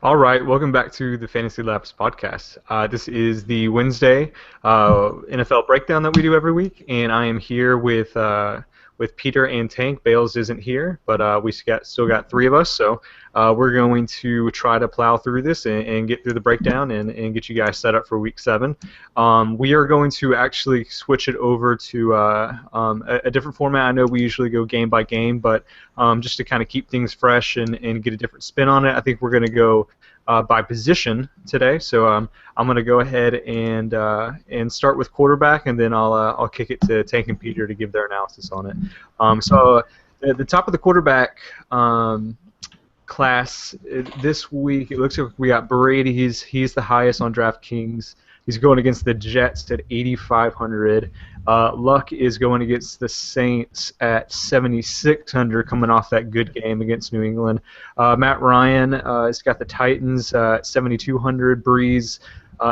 All right, welcome back to the Fantasy Labs podcast. This is the Wednesday NFL breakdown that we do every week, and I am here with Peter and Tank. Bales isn't here, but still got three of us, so we're going to try to plow through this and get through the breakdown and get you guys set up for Week 7. We are going to actually switch it over to a different format. I know we usually go game by game, but just to kind of keep things fresh and get a different spin on it, I think we're going to go by position today. So I'm going to go ahead and start with quarterback, and then I'll kick it to Tank and Peter to give their analysis on it. So at the top of the quarterback class this week, it looks like we got Brady. He's the highest on DraftKings. He's going against the Jets at 8,500. Luck is going against the Saints at 7,600, coming off that good game against New England. Matt Ryan has got the Titans at 7,200. Breeze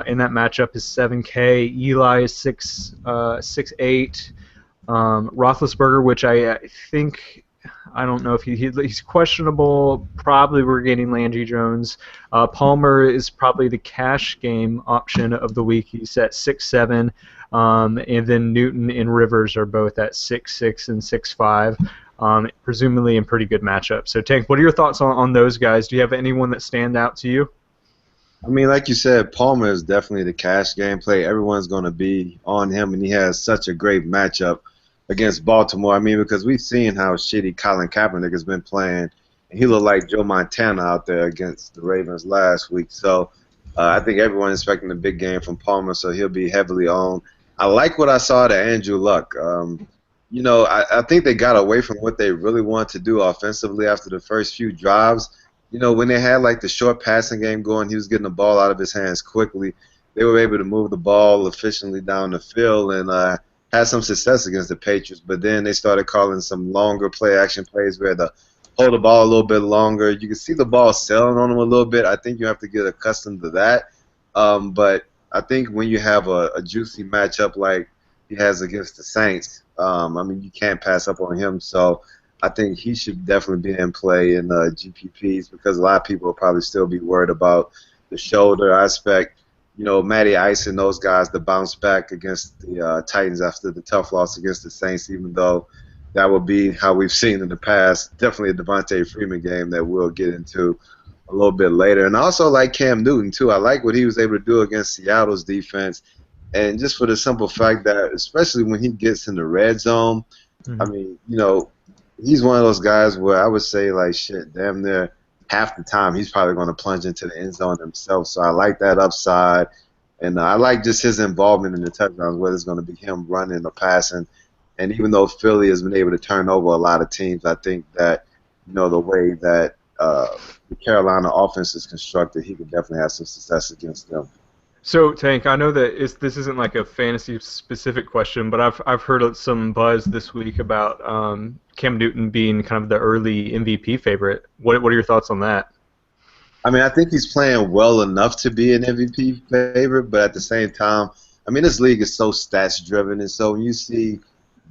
in that matchup is 7K. Eli is 6'8". Roethlisberger, which I think, I don't know if he's questionable. Probably we're getting Landry Jones. Palmer is probably the cash game option of the week. He's at 6'7", and then Newton and Rivers are both at 6'6" and 6'5", presumably in pretty good matchups. So, Tank, what are your thoughts on those guys? Do you have anyone that stand out to you? I mean, like you said, Palmer is definitely the cash game play. Everyone's going to be on him, and he has such a great matchup against Baltimore. I mean, because we've seen how shitty Colin Kaepernick has been playing. And he looked like Joe Montana out there against the Ravens last week. So I think everyone's expecting a big game from Palmer, so he'll be heavily owned. I like what I saw to Andrew Luck. I think they got away from what they really wanted to do offensively after the first few drives. When they had like the short passing game going, he was getting the ball out of his hands quickly. They were able to move the ball efficiently down the field and had some success against the Patriots, but then they started calling some longer play-action plays where they hold the ball a little bit longer. You can see the ball selling on them a little bit. I think you have to get accustomed to that. But I think when you have a juicy matchup like he has against the Saints, you can't pass up on him. So I think he should definitely be in play in GPPs because a lot of people will probably still be worried about the shoulder aspect. Matty Ice and those guys to bounce back against the Titans after the tough loss against the Saints, even though that will be how we've seen in the past. Definitely a Devontae Freeman game that we'll get into a little bit later. And I also like Cam Newton, too. I like what he was able to do against Seattle's defense. And just for the simple fact that, especially when he gets in the red zone, he's one of those guys where I would say, like, shit, damn near half the time he's probably going to plunge into the end zone himself. So I like that upside. And I like just his involvement in the touchdowns, whether it's going to be him running or passing. And even though Philly has been able to turn over a lot of teams, I think that, the way that the Carolina offense is constructed, he could definitely have some success against them. So, Tank, I know that this isn't like a fantasy-specific question, but I've heard some buzz this week about Cam Newton being kind of the early MVP favorite. What are your thoughts on that? I mean, I think he's playing well enough to be an MVP favorite, but at the same time, this league is so stats-driven, and so when you see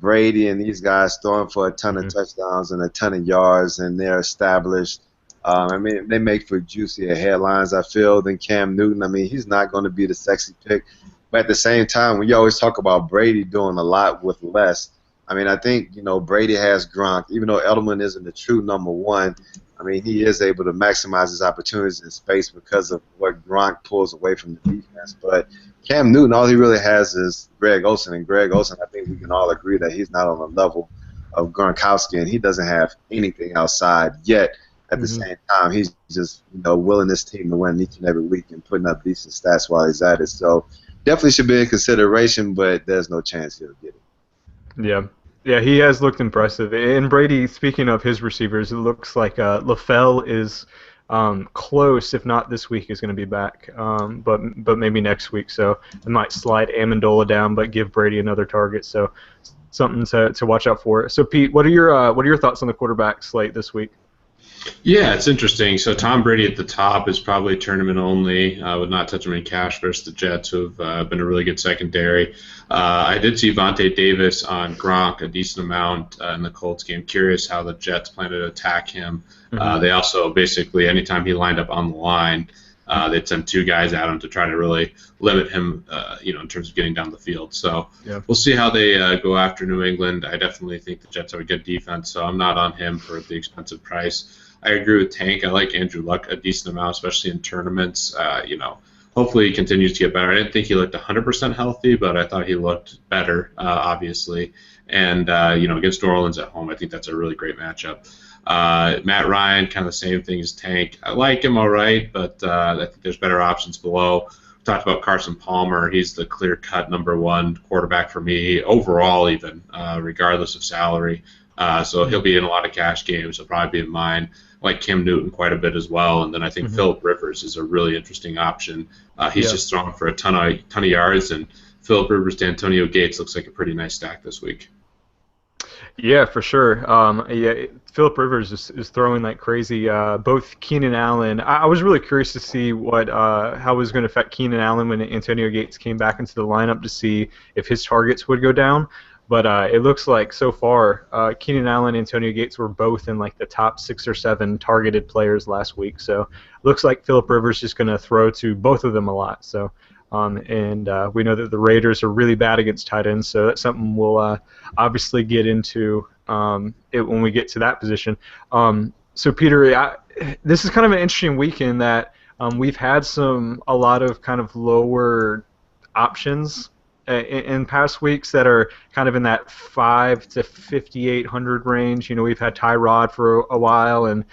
Brady and these guys throwing for a ton of touchdowns and a ton of yards, and they're established, they make for juicier headlines, I feel, than Cam Newton. He's not going to be the sexy pick. But at the same time, when you always talk about Brady doing a lot with less, I think, Brady has Gronk. Even though Edelman isn't the true number one, he is able to maximize his opportunities in space because of what Gronk pulls away from the defense. But Cam Newton, all he really has is Greg Olsen. And Greg Olsen, I think we can all agree that he's not on the level of Gronkowski, and he doesn't have anything outside yet. At the same time, he's just willing this team to win each and every week and putting up decent stats while he's at it. So definitely should be in consideration, but there's no chance he'll get it. Yeah, he has looked impressive. And Brady, speaking of his receivers, it looks like LaFell is close, if not this week, is going to be back, but maybe next week. So it might slide Amendola down, but give Brady another target. So something to watch out for. So Pete, what are your thoughts on the quarterback slate this week? Yeah, it's interesting. So Tom Brady at the top is probably tournament only. I would not touch him in cash versus the Jets, who've been a really good secondary. I did see Vontae Davis on Gronk a decent amount in the Colts game. Curious how the Jets plan to attack him. Hmm. They also basically, anytime he lined up on the line, they'd send two guys at him to try to really limit him, in terms of getting down the field. So Yeah. we'll see how they go after New England. I definitely think the Jets have a good defense, so I'm not on him for the expensive price. I agree with Tank. I like Andrew Luck a decent amount, especially in tournaments. Hopefully he continues to get better. I didn't think he looked 100% healthy, but I thought he looked better, obviously. And against New Orleans at home, I think that's a really great matchup. Matt Ryan, kind of the same thing as Tank. I like him all right, but I think there's better options below. We talked about Carson Palmer. He's the clear-cut number one quarterback for me overall, even regardless of salary. So he'll be in a lot of cash games. He'll probably be in mine. I like Cam Newton quite a bit as well, and then I think Hmm. Philip Rivers is a really interesting option. He's Yeah. just throwing for a ton of yards, and Philip Rivers to Antonio Gates looks like a pretty nice stack this week. Yeah, for sure. Yeah, Philip Rivers is throwing like crazy. Both Keenan Allen. I was really curious to see what how it was going to affect Keenan Allen when Antonio Gates came back into the lineup to see if his targets would go down. But it looks like so far, Keenan Allen and Antonio Gates were both in like the top 6 or 7 targeted players last week. So it looks like Philip Rivers is going to throw to both of them a lot. So and we know that the Raiders are really bad against tight ends, so that's something we'll obviously get into when we get to that position. So Peter, this is kind of an interesting weekend that we've had a lot of kind of lower options in past weeks that are kind of in that 5 to 5,800 range. We've had Tyrod for a while and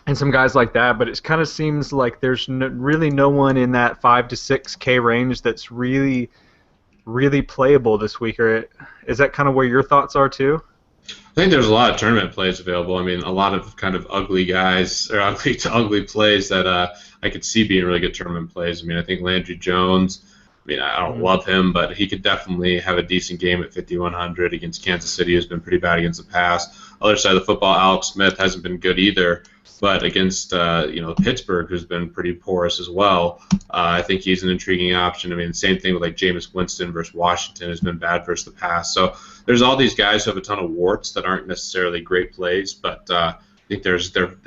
and some guys like that, but it kind of seems like there's really no one in that 5 to 6K range that's really playable this week. Or is that kind of where your thoughts are too? I think there's a lot of tournament plays available. I mean, a lot of kind of ugly guys or ugly to ugly plays that I could see being really good tournament plays. I mean, I think Landry Jones. I mean, I don't Hmm. love him, but he could definitely have a decent game at 5,100 against Kansas City, who's been pretty bad against the pass. Other side of the football, Alex Smith hasn't been good either, but against Pittsburgh, who's been pretty porous as well, I think he's an intriguing option. I mean, same thing with like Jameis Winston versus Washington has been bad versus the pass. So there's all these guys who have a ton of warts that aren't necessarily great plays, but I think they're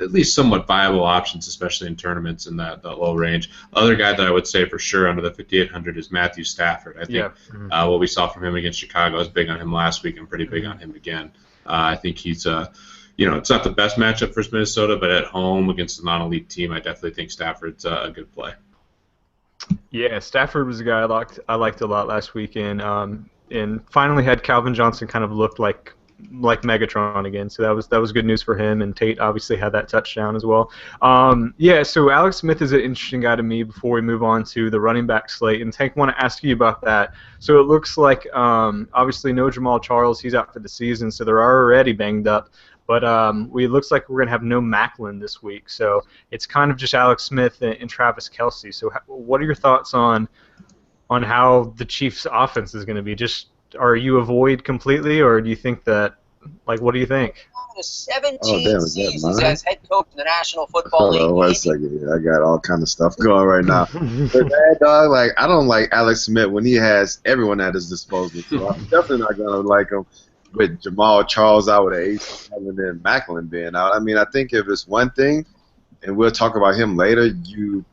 at least somewhat viable options, especially in tournaments in that low range. Other guy that I would say for sure under the 5,800 is Matthew Stafford. I think Yeah. Hmm. what we saw from him against Chicago, I was big on him last week and pretty big Hmm. on him again. I think he's it's not the best matchup for Minnesota, but at home against a non-elite team, I definitely think Stafford's a good play. Yeah, Stafford was a guy I liked a lot last weekend. And finally had Calvin Johnson kind of looked like Megatron again. So that was good news for him. And Tate obviously had that touchdown as well. Yeah, so Alex Smith is an interesting guy to me before we move on to the running back slate. And Tank, want to ask you about that. So it looks like obviously no Jamal Charles, he's out for the season, so they're already banged up. But it looks like we're going to have no Macklin this week. So it's kind of just Alex Smith and Travis Kelce. So what are your thoughts on how the Chiefs' offense is going to be? Just are you avoid completely, or do you think that, like, what do you think? To Oh 17 damn, is that seasons mine? as head coach in the National Football Hold on League. one second here. I got all kind of stuff going right now. But man, dog, like I don't like Alex Smith when he has everyone at his disposal. So I'm definitely not gonna like him with Jamal Charles out with an ACL and then Macklin being out. I mean, I think if it's one thing, and we'll talk about him later, you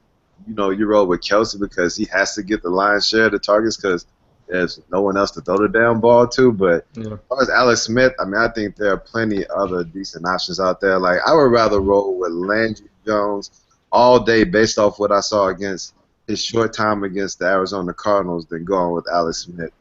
roll with Kelsey because he has to get the lion's share of the targets because there's no one else to throw the damn ball to. But Yeah. as far as Alex Smith, I mean, I think there are plenty other decent options out there. Like I would rather roll with Landry Jones all day based off what I saw against his short time against the Arizona Cardinals than going with Alex Smith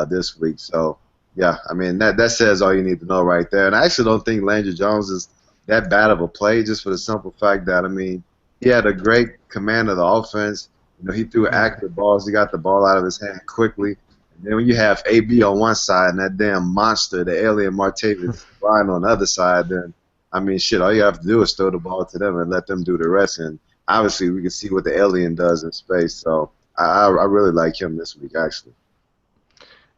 this week. So yeah, I mean that says all you need to know right there. And I actually don't think Landry Jones is that bad of a play, just for the simple fact that I mean he had a great command of the offense. He threw accurate balls. He got the ball out of his hand quickly. And then when you have AB on one side and that damn monster, the alien Martavis Bryan on the other side, then I mean, shit, all you have to do is throw the ball to them and let them do the rest. And obviously, we can see what the alien does in space. So I really like him this week, actually.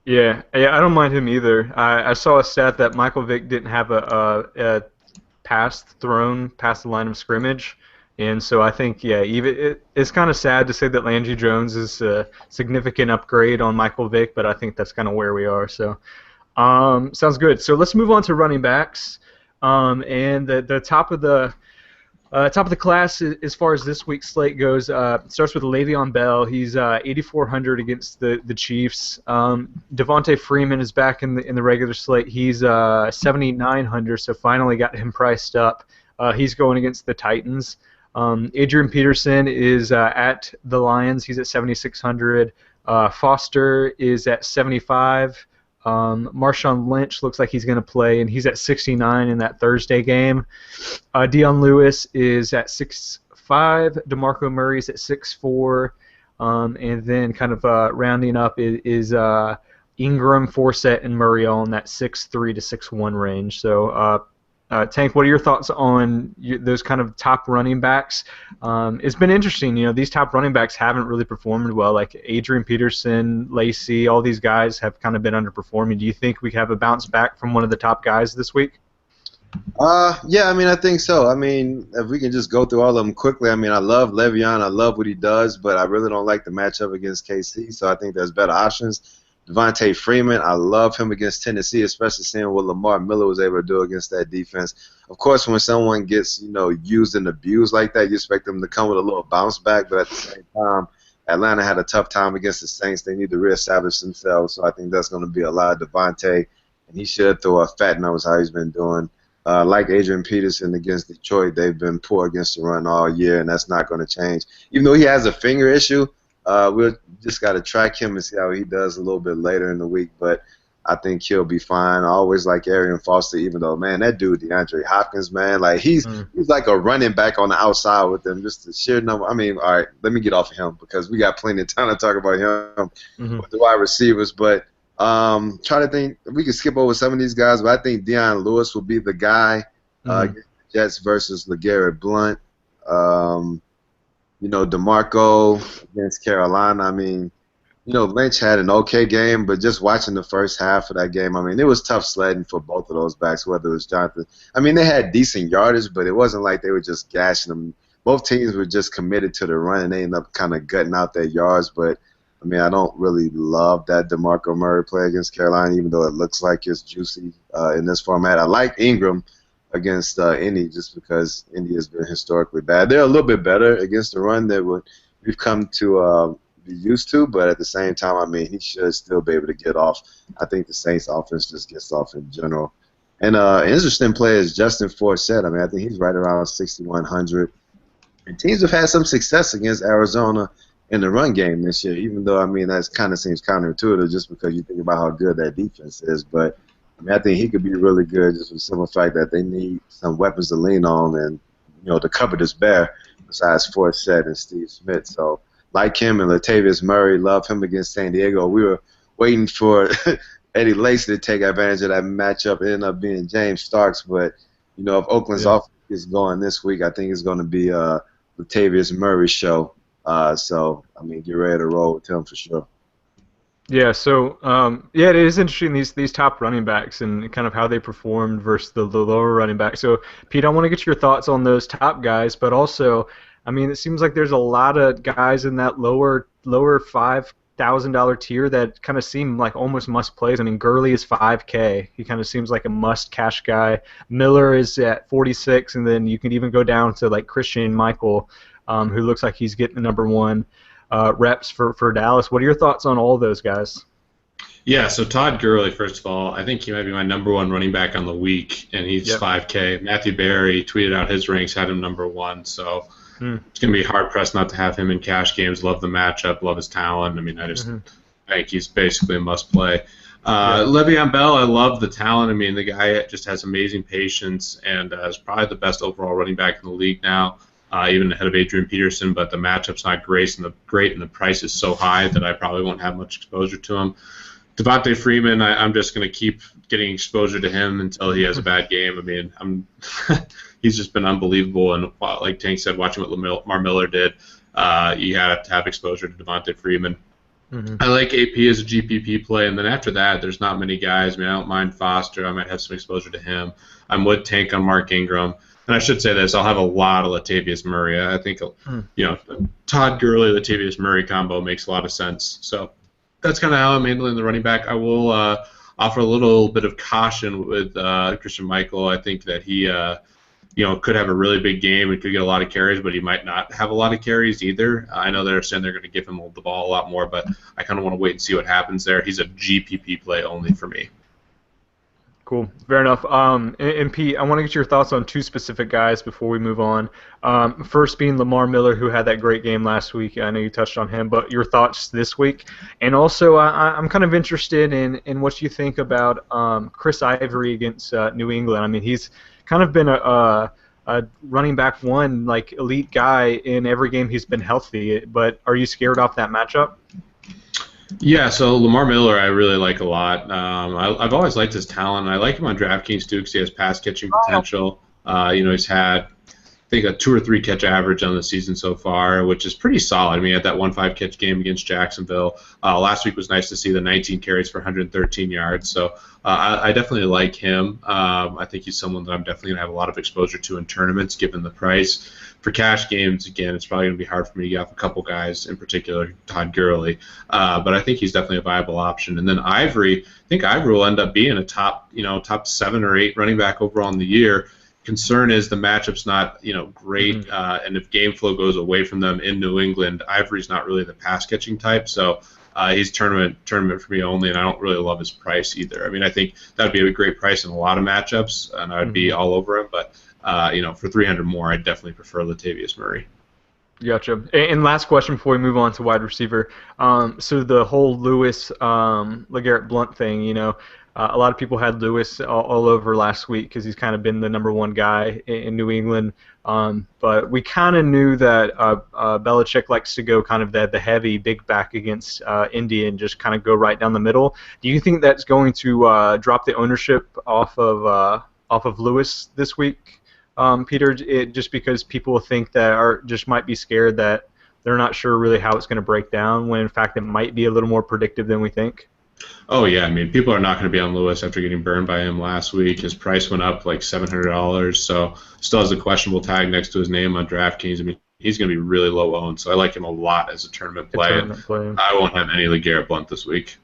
Yeah, I don't mind him either. I saw a stat that Michael Vick didn't have a pass thrown past the line of scrimmage. And so I think, yeah, it's kind of sad to say that Landry Jones is a significant upgrade on Michael Vick, but I think that's kind of where we are. So sounds good. So let's move on to running backs. And the top of the class, as far as this week's slate goes, starts with Le'Veon Bell. He's 8,400 against the Chiefs. Devontae Freeman is back in the regular slate. He's 7,900, so finally got him priced up. He's going against the Titans. Adrian Peterson is at the Lions. He's at 7,600. Foster is at 75. Marshawn Lynch looks like he's going to play, and he's at 69 in that Thursday game. Dion Lewis is at 6'5". DeMarco Murray's at 6'4". And then kind of rounding up is Ingram, Forsett, and Murray all in that 6'3" to 6'1" range. So Tank, what are your thoughts on those kind of top running backs? It's been interesting. These top running backs haven't really performed well. Like Adrian Peterson, Lacey, all these guys have kind of been underperforming. Do you think we have a bounce back from one of the top guys this week? Yeah, I think so. If we can just go through all of them quickly. I love Le'Veon. I love what he does, but I really don't like the matchup against KC, so I think there's better options. Devontae Freeman, I love him against Tennessee, especially seeing what Lamar Miller was able to do against that defense. Of course, when someone gets used and abused like that, you expect them to come with a little bounce back. But at the same time, Atlanta had a tough time against the Saints. They need to reestablish themselves. So I think that's going to be a lot of Devontae, and he should throw a fat nose how he's been doing. Like Adrian Peterson against Detroit, they've been poor against the run all year, and that's not going to change. Even though he has a finger issue, we'll just got to track him and see how he does a little bit later in the week. But I think he'll be fine. I always like Arian Foster, even though, man, that dude, DeAndre Hopkins, man, like he's like a running back on the outside with them, just the sheer number. All right, let me get off of him because we got plenty of time to talk about him with the wide receivers. But try to think, we can skip over some of these guys, but I think Dion Lewis will be the guy against the Jets versus LeGarrette Blount. DeMarco against Carolina. Lynch had an okay game, but just watching the first half of that game, it was tough sledding for both of those backs, whether it was Jonathan. They had decent yardage, but it wasn't like they were just gashing them. Both teams were just committed to the run, and they ended up kind of gutting out their yards. But, I don't really love that DeMarco Murray play against Carolina, even though it looks like it's juicy in this format. I like Ingram against Indy just because Indy has been historically bad. They're a little bit better against the run than we've come to be used to, but at the same time, he should still be able to get off. I think the Saints offense just gets off in general. And an interesting play is Justin Forsett. I think he's right around 6,100. And teams have had some success against Arizona in the run game this year, even though, that kind of seems counterintuitive just because you think about how good that defense is. But I think he could be really good just for the simple fact that they need some weapons to lean on, and the cupboard is bare besides Forsett and Steve Smith. So like him and Latavius Murray, love him against San Diego. We were waiting for Eddie Lacy to take advantage of that matchup. It ended up being James Starks, but if Oakland's offense is going this week, I think it's going to be Latavius Murray's show. So get ready to roll with him for sure. Yeah, so it is interesting these top running backs and kind of how they performed versus the lower running backs. So Pete, I want to get your thoughts on those top guys, but also, it seems like there's a lot of guys in that lower $5,000 tier that kind of seem like almost must plays. Gurley is $5K. He kind of seems like a must cash guy. Miller is at 46, and then you can even go down to like Christian Michael, who looks like he's getting the number one reps for Dallas. What are your thoughts on all those guys? Yeah, so Todd Gurley, first of all, I think he might be my number one running back on the week, and he's 5K. Matthew Berry tweeted out his ranks, had him number one, so it's going to be hard-pressed not to have him in cash games. Love the matchup, love his talent. I think he's basically a must-play. Le'Veon Bell, I love the talent. The guy just has amazing patience and is probably the best overall running back in the league now. Even ahead of Adrian Peterson, but the matchup's not great, and the price is so high that I probably won't have much exposure to him. Devontae Freeman, I'm just going to keep getting exposure to him until he has a bad game. He's just been unbelievable, and like Tank said, watching what Lamar Miller did, you have to have exposure to Devontae Freeman. Mm-hmm. I like AP as a GPP play, and then after that, there's not many guys. I mean, I don't mind Foster. I might have some exposure to him. I'm with Tank on Mark Ingram. And I should say this, I'll have a lot of Latavius Murray. I think, Todd Gurley, Latavius Murray combo makes a lot of sense. So that's kind of how I'm handling the running back. I will offer a little bit of caution with Christian Michael. I think that he could have a really big game and could get a lot of carries, but he might not have a lot of carries either. I know they're saying they're going to give him the ball a lot more, but I kind of want to wait and see what happens there. He's a GPP play only for me. Cool. Fair enough. And Pete, I want to get your thoughts on two specific guys before we move on. First being Lamar Miller, who had that great game last week. I know you touched on him, but your thoughts this week. And also, I'm kind of interested in what you think about Chris Ivory against New England. I mean, he's kind of been a running back one, like elite guy in every game he's been healthy. But are you scared off that matchup? Yeah, so Lamar Miller I really like a lot. I've always liked his talent. I like him on DraftKings too because he has pass catching potential. He's had, I think, a 2 or 3 catch average on the season so far, which is pretty solid. I mean, he had that 1-5 catch game against Jacksonville. Last week was nice to see the 19 carries for 113 yards. So I definitely like him. I think he's someone that I'm definitely going to have a lot of exposure to in tournaments given the price. For cash games, again, it's probably going to be hard for me to get off a couple guys, in particular Todd Gurley. But I think he's definitely a viable option. And then Ivory, I think Ivory will end up being a top 7 or 8 running back overall in the year. Concern is the matchup's not great, and if game flow goes away from them in New England, Ivory's not really the pass catching type, so he's tournament for me only, and I don't really love his price either. I mean, I think that would be a great price in a lot of matchups, and I would be all over him, but for 300 more, I'd definitely prefer Latavius Murray. Gotcha. And last question before we move on to wide receiver. So the whole Lewis LeGarrette Blount thing, a lot of people had Lewis all over last week because he's kind of been the number one guy in New England. But we kind of knew that Belichick likes to go kind of the heavy big back against Indy and just kind of go right down the middle. Do you think that's going to drop the ownership off of Lewis this week, Peter? Just because people think that just might be scared that they're not sure really how it's going to break down, when in fact it might be a little more predictive than we think. Oh, yeah. I mean, people are not going to be on Lewis after getting burned by him last week. His price went up like $700, so still has a questionable tag next to his name on DraftKings. I mean, he's going to be really low owned, so I like him a lot as a tournament play. I won't have any LeGarrette Blount this week.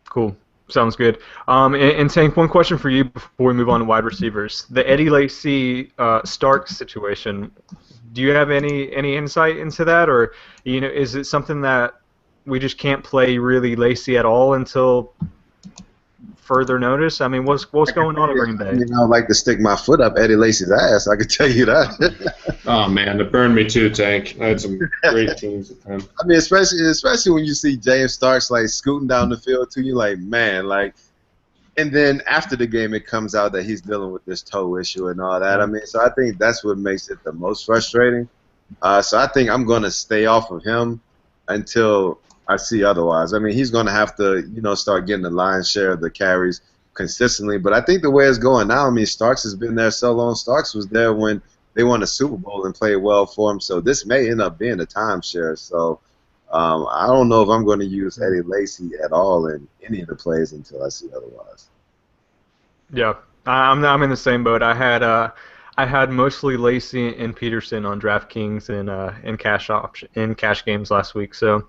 Cool. Sounds good. And Tank, one question for you before we move on to wide receivers. The Eddie Lacy Starks situation, do you have any insight into that, or is it something that we just can't play really Lacy at all until further notice? I mean, what's going on at Green Bay? I like to stick my foot up Eddie Lacy's ass. I can tell you that. Oh man, it burned me too, Tank. I had some great teams at the time. I mean, especially when you see James Starks like scooting down the field to you, like man, like. And then after the game, it comes out that he's dealing with this toe issue and all that. I mean, so I think that's what makes it the most frustrating. So I think I'm going to stay off of him until I see otherwise. I mean, he's going to have to, start getting the lion's share of the carries consistently. But I think the way it's going now, I mean, Starks has been there so long. Starks was there when they won the Super Bowl and played well for him. So this may end up being a timeshare. So I don't know if I'm going to use Eddie Lacy at all in any of the plays until I see otherwise. Yeah, I'm in the same boat. I had mostly Lacy and Peterson on DraftKings and cash games last week. So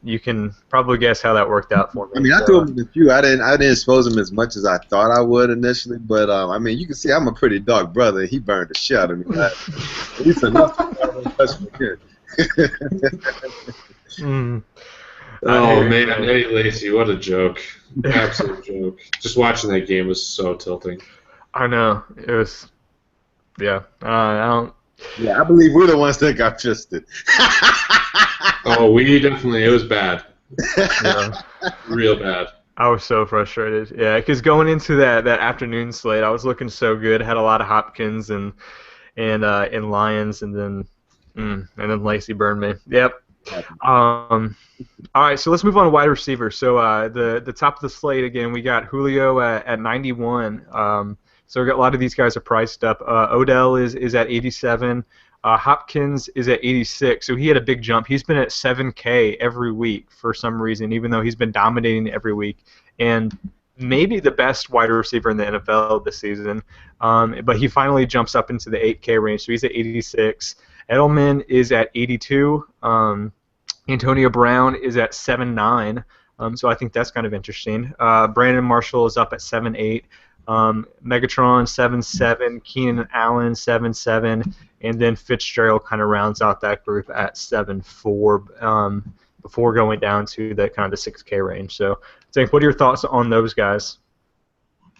you can probably guess how that worked out for me. I mean, I threw him in a few. I didn't expose him as much as I thought I would initially, but I mean, you can see I'm a pretty dark brother. He burned the shit out of me. At least enough to touch me here. Oh man, Eddie Lacy, what a joke! Absolute joke. Just watching that game was so tilting. I know it was. Yeah, I don't. Yeah, I believe we're the ones that got fisted. Oh, we definitely. It was bad. Yeah. Real bad. I was so frustrated. Yeah, because going into that afternoon slate, I was looking so good. Had a lot of Hopkins and Lions, and then Lacy burned me. Yep. All right, so let's move on to wide receiver. So the top of the slate again, we got Julio at 91. So we got a lot of these guys are priced up. Odell is at 87. Hopkins is at 86, so he had a big jump. He's been at 7K every week for some reason, even though he's been dominating every week. And maybe the best wide receiver in the NFL this season. But he finally jumps up into the 8K range, so he's at 86. Edelman is at 82. Antonio Brown is at 7.9. So I think that's kind of interesting. Brandon Marshall is up at 7.8. Megatron 7.7. Keenan Allen 7.7. And then Fitzgerald kind of rounds out that group at 7.4 before going down to the kind of the 6K range. So, Zink, what are your thoughts on those guys?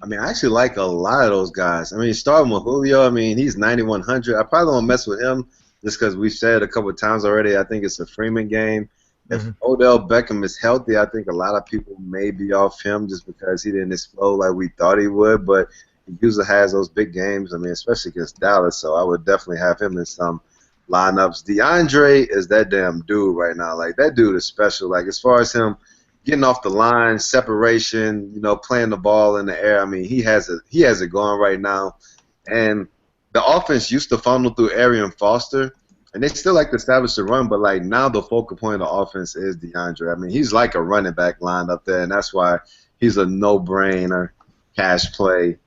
I mean, I actually like a lot of those guys. I mean, starting with Julio, I mean, he's 9,100. I probably won't mess with him just because we've said a couple of times already, I think it's a Freeman game. If Odell Beckham is healthy, I think a lot of people may be off him just because he didn't explode like we thought he would. But he usually has those big games, I mean, especially against Dallas. So I would definitely have him in some lineups. DeAndre is that damn dude right now. Like, that dude is special. Like, as far as him getting off the line, separation, you know, playing the ball in the air, I mean, he has it going right now. And the offense used to funnel through Arian Foster, and they still like to establish the run, but, like, now the focal point of the offense is DeAndre. I mean, he's like a running back lined up there, and that's why he's a no-brainer cash play.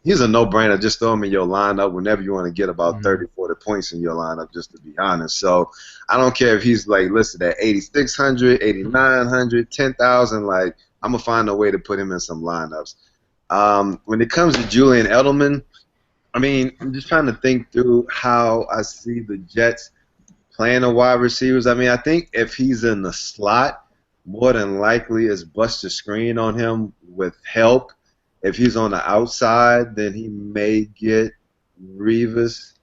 He's a no-brainer. Just throw him in your lineup whenever you want to get about 30, 40 points in your lineup, just to be honest. So I don't care if he's, like, listed at 8,600, 8,900, 10,000. Like, I'm going to find a way to put him in some lineups. When it comes to Julian Edelman, I mean, I'm just trying to think through how I see the Jets playing the wide receivers. I mean, I think if he's in the slot, more than likely is bust the screen on him with help. If he's on the outside, then he may get Revis.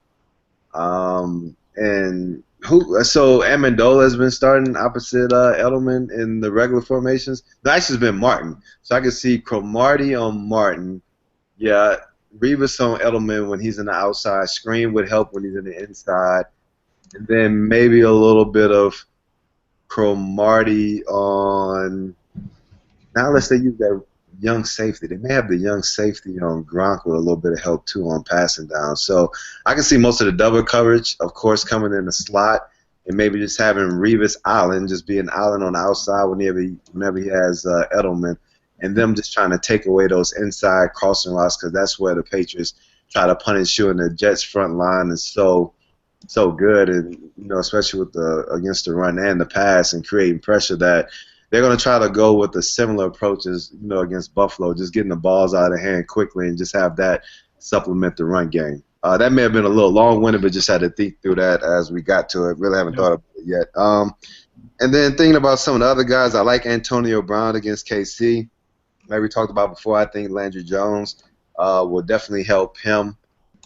And so Amendola has been starting opposite Edelman in the regular formations. No, actually, it's been Martin. So I can see Cromartie on Martin. Yeah, Revis on Edelman when he's in the outside. Screen would help when he's in the inside. And then maybe a little bit of Cromartie on. Now let's say use that young safety. They may have the young safety on Gronk with a little bit of help too on passing down. So I can see most of the double coverage, of course, coming in the slot, and maybe just having Revis Allen just being Allen on the outside whenever he has Edelman, and them just trying to take away those inside crossing routes because that's where the Patriots try to punish you, and the Jets front line is so good, and especially with against the run and the pass and creating pressure that they're going to try to go with a similar approach as against Buffalo, just getting the balls out of hand quickly and just have that supplement the run game. That may have been a little long-winded, but just had to think through that as we got to it. Really haven't thought about it yet. And then thinking about some of the other guys, I like Antonio Brown against KC. Like we talked about before, I think Landry Jones will definitely help him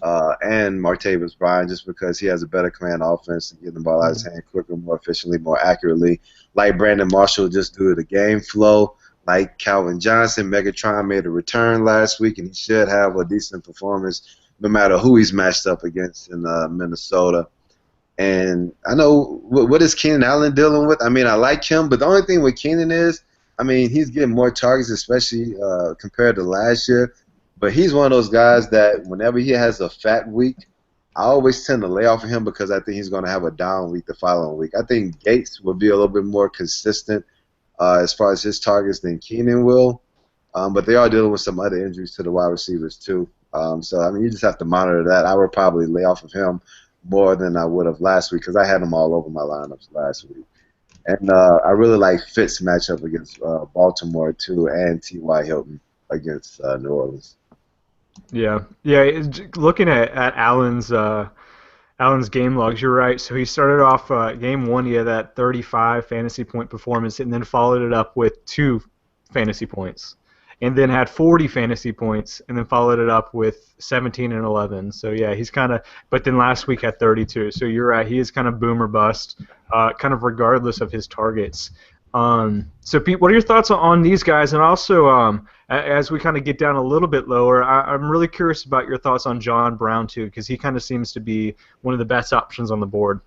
and Martavis Bryan just because he has a better command offense and getting the ball out of his hand quicker, more efficiently, more accurately. Like Brandon Marshall, just due to the game flow. Like Calvin Johnson, Megatron made a return last week, and he should have a decent performance no matter who he's matched up against in Minnesota. And I know what is Keenan Allen dealing with? I mean, I like him, but the only thing with Keenan is, I mean, he's getting more targets, especially compared to last year. But he's one of those guys that whenever he has a fat week, I always tend to lay off of him because I think he's going to have a down week the following week. I think Gates will be a little bit more consistent as far as his targets than Keenan will. But they are dealing with some other injuries to the wide receivers too. So, I mean, you just have to monitor that. I would probably lay off of him more than I would have last week because I had him all over my lineups last week. And I really like Fitz matchup against Baltimore too, and T.Y. Hilton against New Orleans. Yeah. Looking at Allen's game logs, you're right. So he started off game one, he had that 35 fantasy point performance, and then followed it up with 2 fantasy points, and then had 40 fantasy points, and then followed it up with 17 and 11. So yeah, he's kind of. But then last week had 32. So you're right. He is kind of boom or bust, kind of regardless of his targets. So Pete, what are your thoughts on these guys? And also, as we kind of get down a little bit lower, I'm really curious about your thoughts on John Brown too, because he kind of seems to be one of the best options on the board.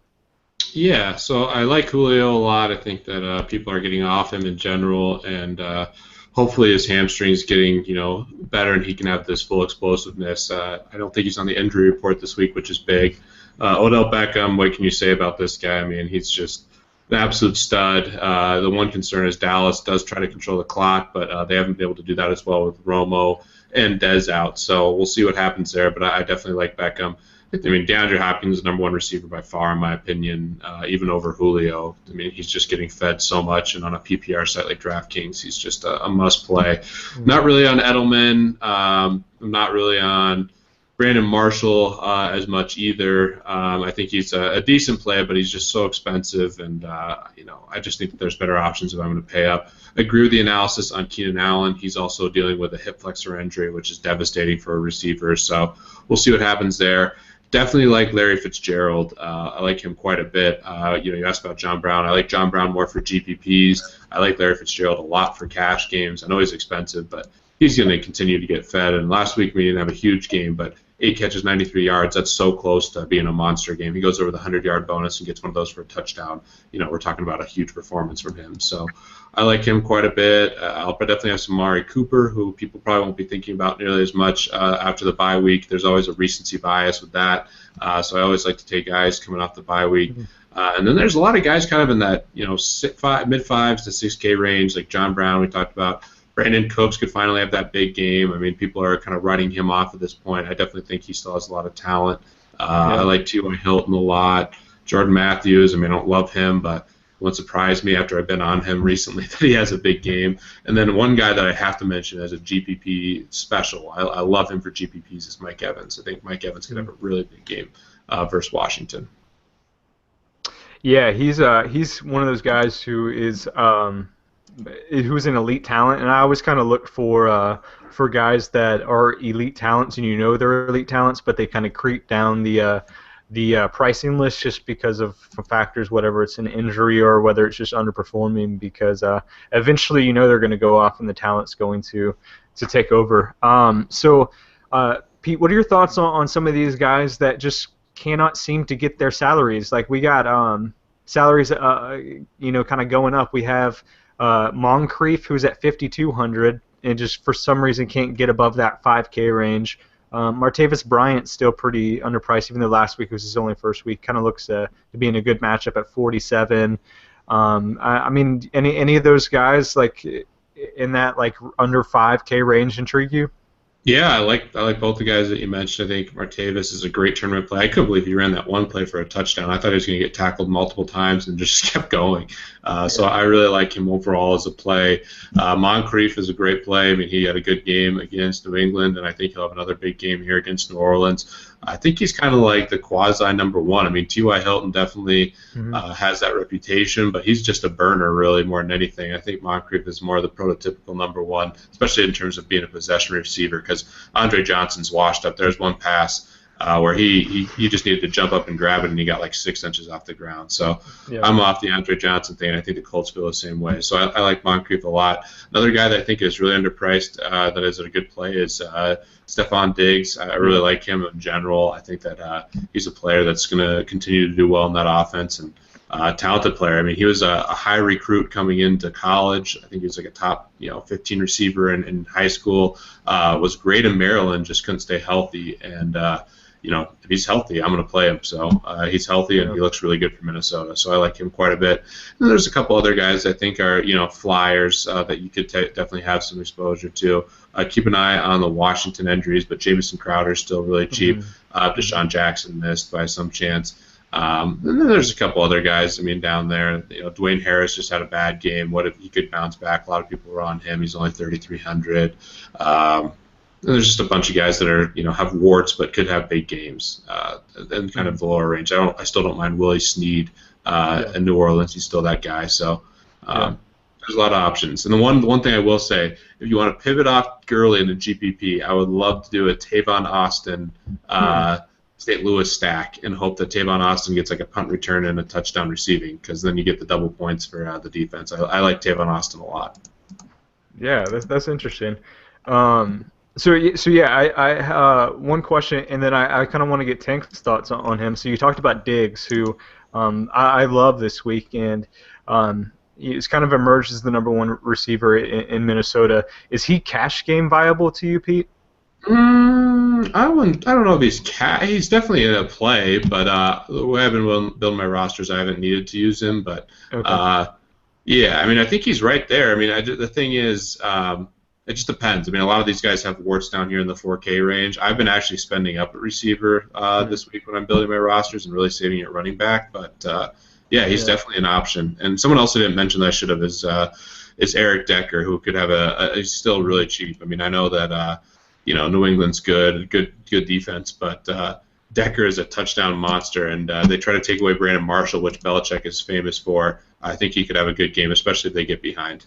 Yeah, so I like Julio a lot. I think that people are getting off him in general, and hopefully his hamstring's getting better, and he can have this full explosiveness. I don't think he's on the injury report this week, which is big. Odell Beckham, what can you say about this guy? I mean, he's just an absolute stud. The one concern is Dallas does try to control the clock, but they haven't been able to do that as well with Romo and Dez out. So we'll see what happens there, but I definitely like Beckham. I mean, DeAndre Hopkins is the number one receiver by far, in my opinion, even over Julio. I mean, he's just getting fed so much, and on a PPR site like DraftKings, he's just a must play. Not really on Edelman. Not really on Brandon Marshall as much either. I think he's a decent play, but he's just so expensive, and I just think that there's better options if I'm going to pay up. I agree with the analysis on Keenan Allen. He's also dealing with a hip flexor injury, which is devastating for a receiver. So we'll see what happens there. Definitely like Larry Fitzgerald. I like him quite a bit. You asked about John Brown. I like John Brown more for GPPs. I like Larry Fitzgerald a lot for cash games. I know he's expensive, but he's going to continue to get fed. And last week we didn't have a huge game, but 8 catches, 93 yards. That's so close to being a monster game. He goes over the 100-yard bonus and gets one of those for a touchdown. We're talking about a huge performance from him. So I like him quite a bit. I'll definitely have some Amari Cooper, who people probably won't be thinking about nearly as much after the bye week. There's always a recency bias with that. So I always like to take guys coming off the bye week. And then there's a lot of guys kind of in that mid-5s to 6K range, like John Brown we talked about. Brandon Cooks could finally have that big game. I mean, people are kind of writing him off at this point. I definitely think he still has a lot of talent. I like T.Y. Hilton a lot. Jordan Matthews, I mean, I don't love him, but it won't surprise me after I've been on him recently that he has a big game. And then one guy that I have to mention as a GPP special, I love him for GPPs, is Mike Evans. I think Mike Evans could have a really big game versus Washington. Yeah, he's one of those guys who's an elite talent, and I always kind of look for guys that are elite talents, and they're elite talents, but they kind of creep down the pricing list just because of factors, whether it's an injury or whether it's just underperforming, because eventually they're going to go off and the talent's going to take over. Pete, what are your thoughts on some of these guys that just cannot seem to get their salaries? Like, we got salaries kind of going up. We have Moncrief, who's at 5,200 and just for some reason can't get above that 5K range. Martavis Bryant's still pretty underpriced, even though last week was his only first week. Kind of looks to be in a good matchup at 47. I mean, any of those guys like in that like under 5K range intrigue you? Yeah, I like both the guys that you mentioned. I think Martavis is a great tournament play. I couldn't believe he ran that one play for a touchdown. I thought he was going to get tackled multiple times and just kept going. So I really like him overall as a play. Moncrief is a great play. I mean, he had a good game against New England, and I think he'll have another big game here against New Orleans. I think he's kind of like the quasi number one. I mean, T.Y. Hilton definitely has that reputation, but he's just a burner really more than anything. I think Moncrief is more the prototypical number one, especially in terms of being a possession receiver, because Andre Johnson's washed up. There's one pass where he just needed to jump up and grab it, and he got like 6 inches off the ground. So I'm off the Andre Johnson thing, and I think the Colts feel the same way. So I like Moncrief a lot. Another guy that I think is really underpriced that is a good play is Stephon Diggs. I really like him in general. I think that he's a player that's going to continue to do well in that offense, and talented player. I mean, he was a high recruit coming into college. I think he was like a top 15 receiver in high school. Was great in Maryland, just couldn't stay healthy. And if he's healthy, I'm going to play him. So he's healthy, and he looks really good for Minnesota. So I like him quite a bit. And there's a couple other guys I think are flyers that you could definitely have some exposure to. Keep an eye on the Washington injuries, but Jamison Crowder is still really cheap. Deshaun Jackson missed by some chance. And then there's a couple other guys, I mean, down there. Dwayne Harris just had a bad game. What if he could bounce back? A lot of people were on him. He's only 3,300. And there's just a bunch of guys that are, have warts but could have big games and kind of the lower range. I still don't mind Willie Snead in New Orleans. He's still that guy. So there's a lot of options. And the one thing I will say, if you want to pivot off Gurley into GPP, I would love to do a Tavon Austin St. Louis stack and hope that Tavon Austin gets like a punt return and a touchdown receiving, because then you get the double points for the defense. I like Tavon Austin a lot. Yeah, that's interesting. So yeah, I one question, and then I kind of want to get Tank's thoughts on him. So you talked about Diggs, who I love this week, and he's kind of emerged as the number one receiver in Minnesota. Is he cash game viable to you, Pete? I wouldn't. I don't know if he's definitely in a play, but the way I've been building my rosters, I haven't needed to use him. But Okay. yeah, I mean, I think he's right there. I mean, the thing is, it just depends. I mean, a lot of these guys have warts down here in the 4K range. I've been actually spending up at receiver this week when I'm building my rosters and really saving at running back. But yeah, he's definitely an option. And someone else I didn't mention that I should have is Eric Decker, who could have he's still really cheap. I mean, I know that New England's good defense, but Decker is a touchdown monster, and they try to take away Brandon Marshall, which Belichick is famous for. I think he could have a good game, especially if they get behind.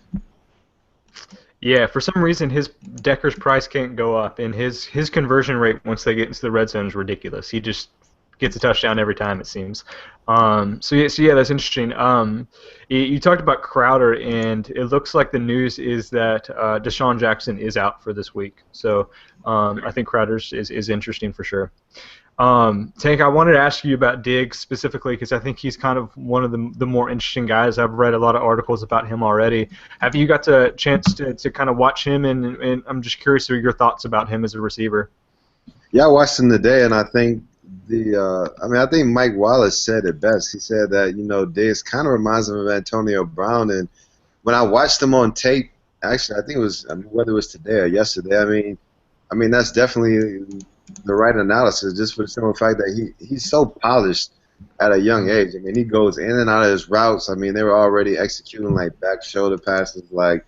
Yeah, for some reason his Decker's price can't go up, and his conversion rate once they get into the red zone is ridiculous. He just gets a touchdown every time, it seems. So yeah, that's interesting. You talked about Crowder, and it looks like the news is that Deshaun Jackson is out for this week. So I think Crowder's is interesting for sure. Tank, I wanted to ask you about Diggs specifically because I think he's kind of one of the more interesting guys. I've read a lot of articles about him already. Have you got the chance to kind of watch him, and I'm just curious of your thoughts about him as a receiver? Yeah, I watched him today, and I think I think Mike Wallace said it best. He said that Diggs kind of reminds him of Antonio Brown, and when I watched him on tape, actually, I think it was whether it was today or yesterday. I mean that's definitely the right analysis, just for the simple fact that he's so polished at a young age. I mean, he goes in and out of his routes. I mean, they were already executing like back shoulder passes, like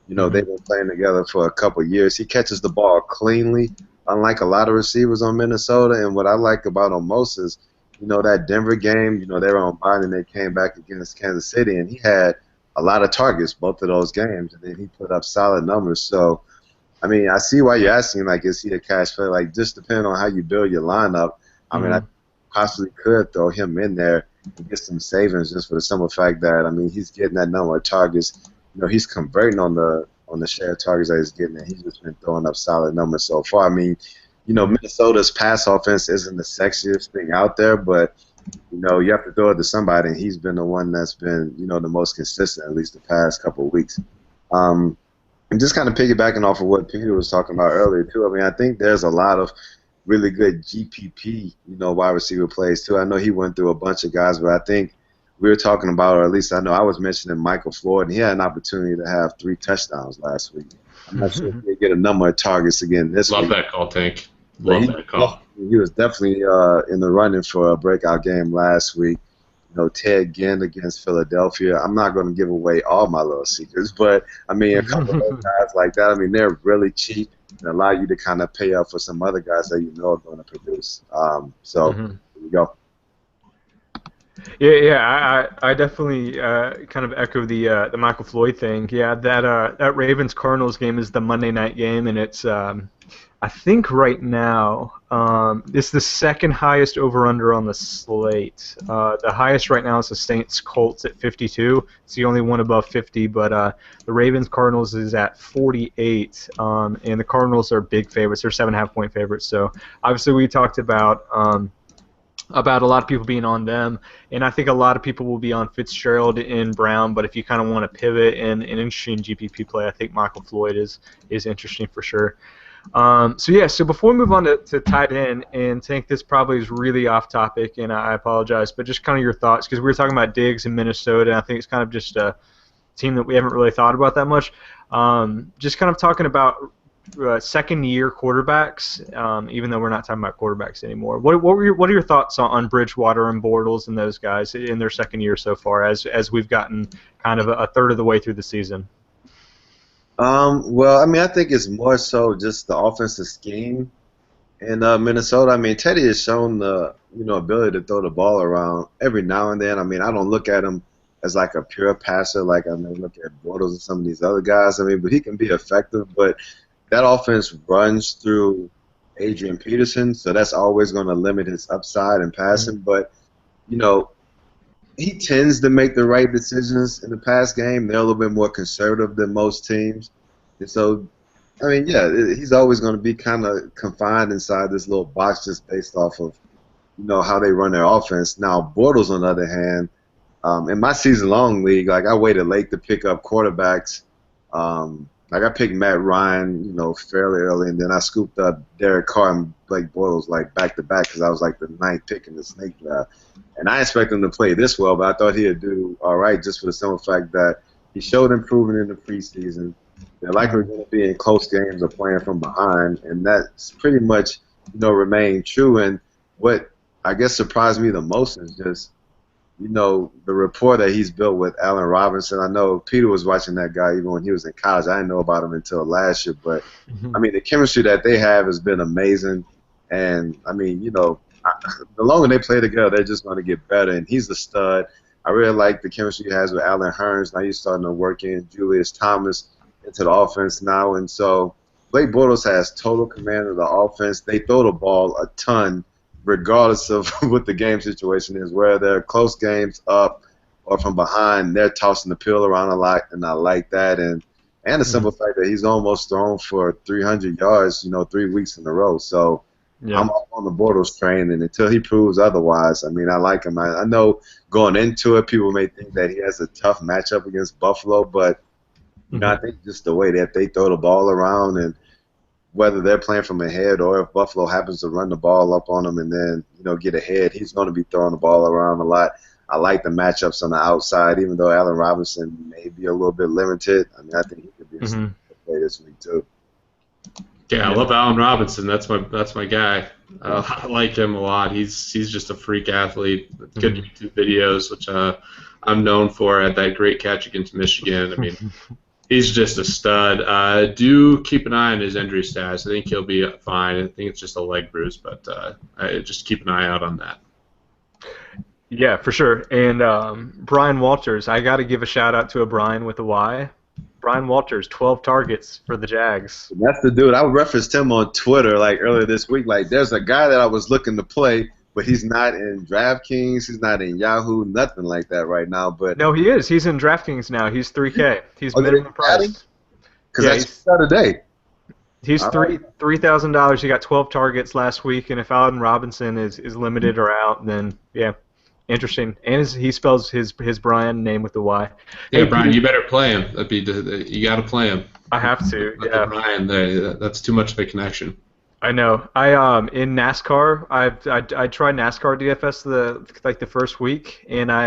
they've been playing together for a couple of years. He catches the ball cleanly, unlike a lot of receivers on Minnesota. And what I like about him most is, that Denver game, they were on bye and they came back against Kansas City, and he had a lot of targets both of those games, and then he put up solid numbers. So, I mean, I see why you're asking, like, is he a cash play? Like, just depending on how you build your lineup, I mean, I possibly could throw him in there and get some savings just for the simple fact that, I mean, he's getting that number of targets. He's converting on the share of targets that he's getting, and he's just been throwing up solid numbers so far. I mean, Minnesota's pass offense isn't the sexiest thing out there, but, you have to throw it to somebody, and he's been the one that's been, the most consistent, at least the past couple of weeks. And just kind of piggybacking off of what Peter was talking about earlier, too, I mean, I think there's a lot of really good GPP, wide receiver plays, too. I know he went through a bunch of guys, but I think we were talking about, or at least I know I was mentioning Michael Floyd, and he had an opportunity to have 3 touchdowns last week. I'm not sure if he'll get a number of targets again this week. Love that call, Tank. Love that call. He was definitely in the running for a breakout game last week. Ted Ginn against Philadelphia. I'm not going to give away all my little secrets, but, I mean, a couple of those guys like that, I mean, they're really cheap and allow you to kind of pay up for some other guys that are going to produce. So, there you go. Yeah, I definitely kind of echo the Michael Floyd thing. Yeah, that Ravens Cardinals game is the Monday night game, and it's I think right now it's the second highest over/under on the slate. The highest right now is the Saints Colts at 52. It's the only one above 50, but the Ravens Cardinals is at 48, and the Cardinals are big favorites. They're 7.5 point favorites. So obviously we talked about a lot of people being on them, and I think a lot of people will be on Fitzgerald and Brown, but if you kind of want to pivot and an interesting GPP play, I think Michael Floyd is interesting for sure. So before we move on to tight end, and Tank, this probably is really off topic, and I apologize, but just kind of your thoughts, because we were talking about Diggs in Minnesota, and I think it's kind of just a team that we haven't really thought about that much. Just kind of talking about second-year quarterbacks, even though we're not talking about quarterbacks anymore. What are your thoughts on Bridgewater and Bortles and those guys in their second year so far, as we've gotten kind of a third of the way through the season? Well, I mean, I think it's more so just the offensive scheme in Minnesota. I mean, Teddy has shown the ability to throw the ball around every now and then. I mean, I don't look at him as like a pure passer like I may look at Bortles and some of these other guys. I mean, but he can be effective. But that offense runs through Adrian Peterson, so that's always going to limit his upside in passing. But he tends to make the right decisions in the pass game. They're a little bit more conservative than most teams. And so, I mean, yeah, he's always going to be kind of confined inside this little box just based off of, how they run their offense. Now, Bortles, on the other hand, in my season-long league, like I waited late to pick up quarterbacks Like I picked Matt Ryan, fairly early, and then I scooped up Derek Carr and Blake Bortles like back to back because I was like the ninth pick in the snake draft. And I expected him to play this well, but I thought he'd do all right just for the simple fact that he showed improvement in the preseason. They're likely going to be in close games or playing from behind, and that's pretty much remained true. And what I guess surprised me the most is just the rapport that he's built with Allen Robinson. I know Peter was watching that guy even when he was in college. I didn't know about him until last year, but I mean the chemistry that they have has been amazing. And I mean, the longer they play together, they're just going to get better. And he's a stud. I really like the chemistry he has with Allen Hurns. Now he's starting to work in Julius Thomas into the offense now, and so Blake Bortles has total command of the offense. They throw the ball a ton, regardless of what the game situation is, whether they're close games up or from behind, they're tossing the pill around a lot, and I like that. And the simple fact that he's almost thrown for 300 yards, 3 weeks in a row. So I'm on the Bortles train, and until he proves otherwise, I mean, I like him. I know going into it, people may think that he has a tough matchup against Buffalo, but I think just the way that they throw the ball around and whether they're playing from ahead or if Buffalo happens to run the ball up on him and then, get ahead, he's going to be throwing the ball around a lot. I like the matchups on the outside, even though Allen Robinson may be a little bit limited. I mean, I think he could be a play this week too. Yeah, I love Allen Robinson. That's my guy. I like him a lot. He's just a freak athlete. Good YouTube videos, which I'm known for. At that great catch against Michigan. I mean, he's just a stud. Do keep an eye on his injury status. I think he'll be fine. I think it's just a leg bruise, but just keep an eye out on that. Yeah, for sure. And Bryan Walters, I got to give a shout out to a Bryan with a Y. Bryan Walters, 12 targets for the Jags. That's the dude. I referenced him on Twitter like earlier this week. Like, there's a guy that I was looking to play, but he's not in DraftKings. He's not in Yahoo. Nothing like that right now. But no, he is. He's in DraftKings now. He's $3K. He's minimum price. Because that's Saturday. He's $3,000. He got 12 targets last week, and if Allen Robinson is limited or out, then yeah. Interesting, and he spells his Bryan name with the Y. Yeah, hey, Bryan, you better play him. You got to play him. I have to. Yeah, Bryan, that's too much of a connection. I know. I in NASCAR, I tried NASCAR DFS the first week, and I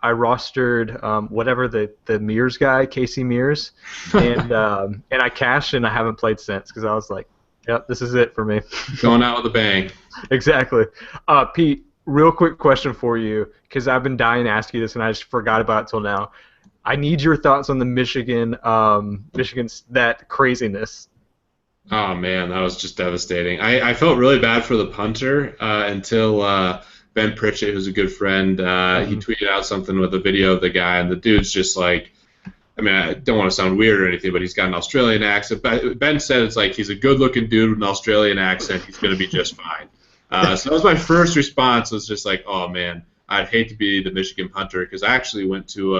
rostered whatever the Mears guy, Casey Mears, and I cashed, and I haven't played since because I was like, yep, this is it for me. Going out with a bang. Exactly. Pete. Real quick question for you, because I've been dying to ask you this and I just forgot about it till now. I need your thoughts on the Michigan's that craziness. Oh man, that was just devastating. I felt really bad for the punter until Ben Pritchett, who's a good friend, he tweeted out something with a video of the guy, and the dude's just like, I mean, I don't want to sound weird or anything, but he's got an Australian accent. Ben said it's like he's a good-looking dude with an Australian accent. He's going to be just fine. So that was my first response. Was just like, oh man, I'd hate to be the Michigan punter because I actually went to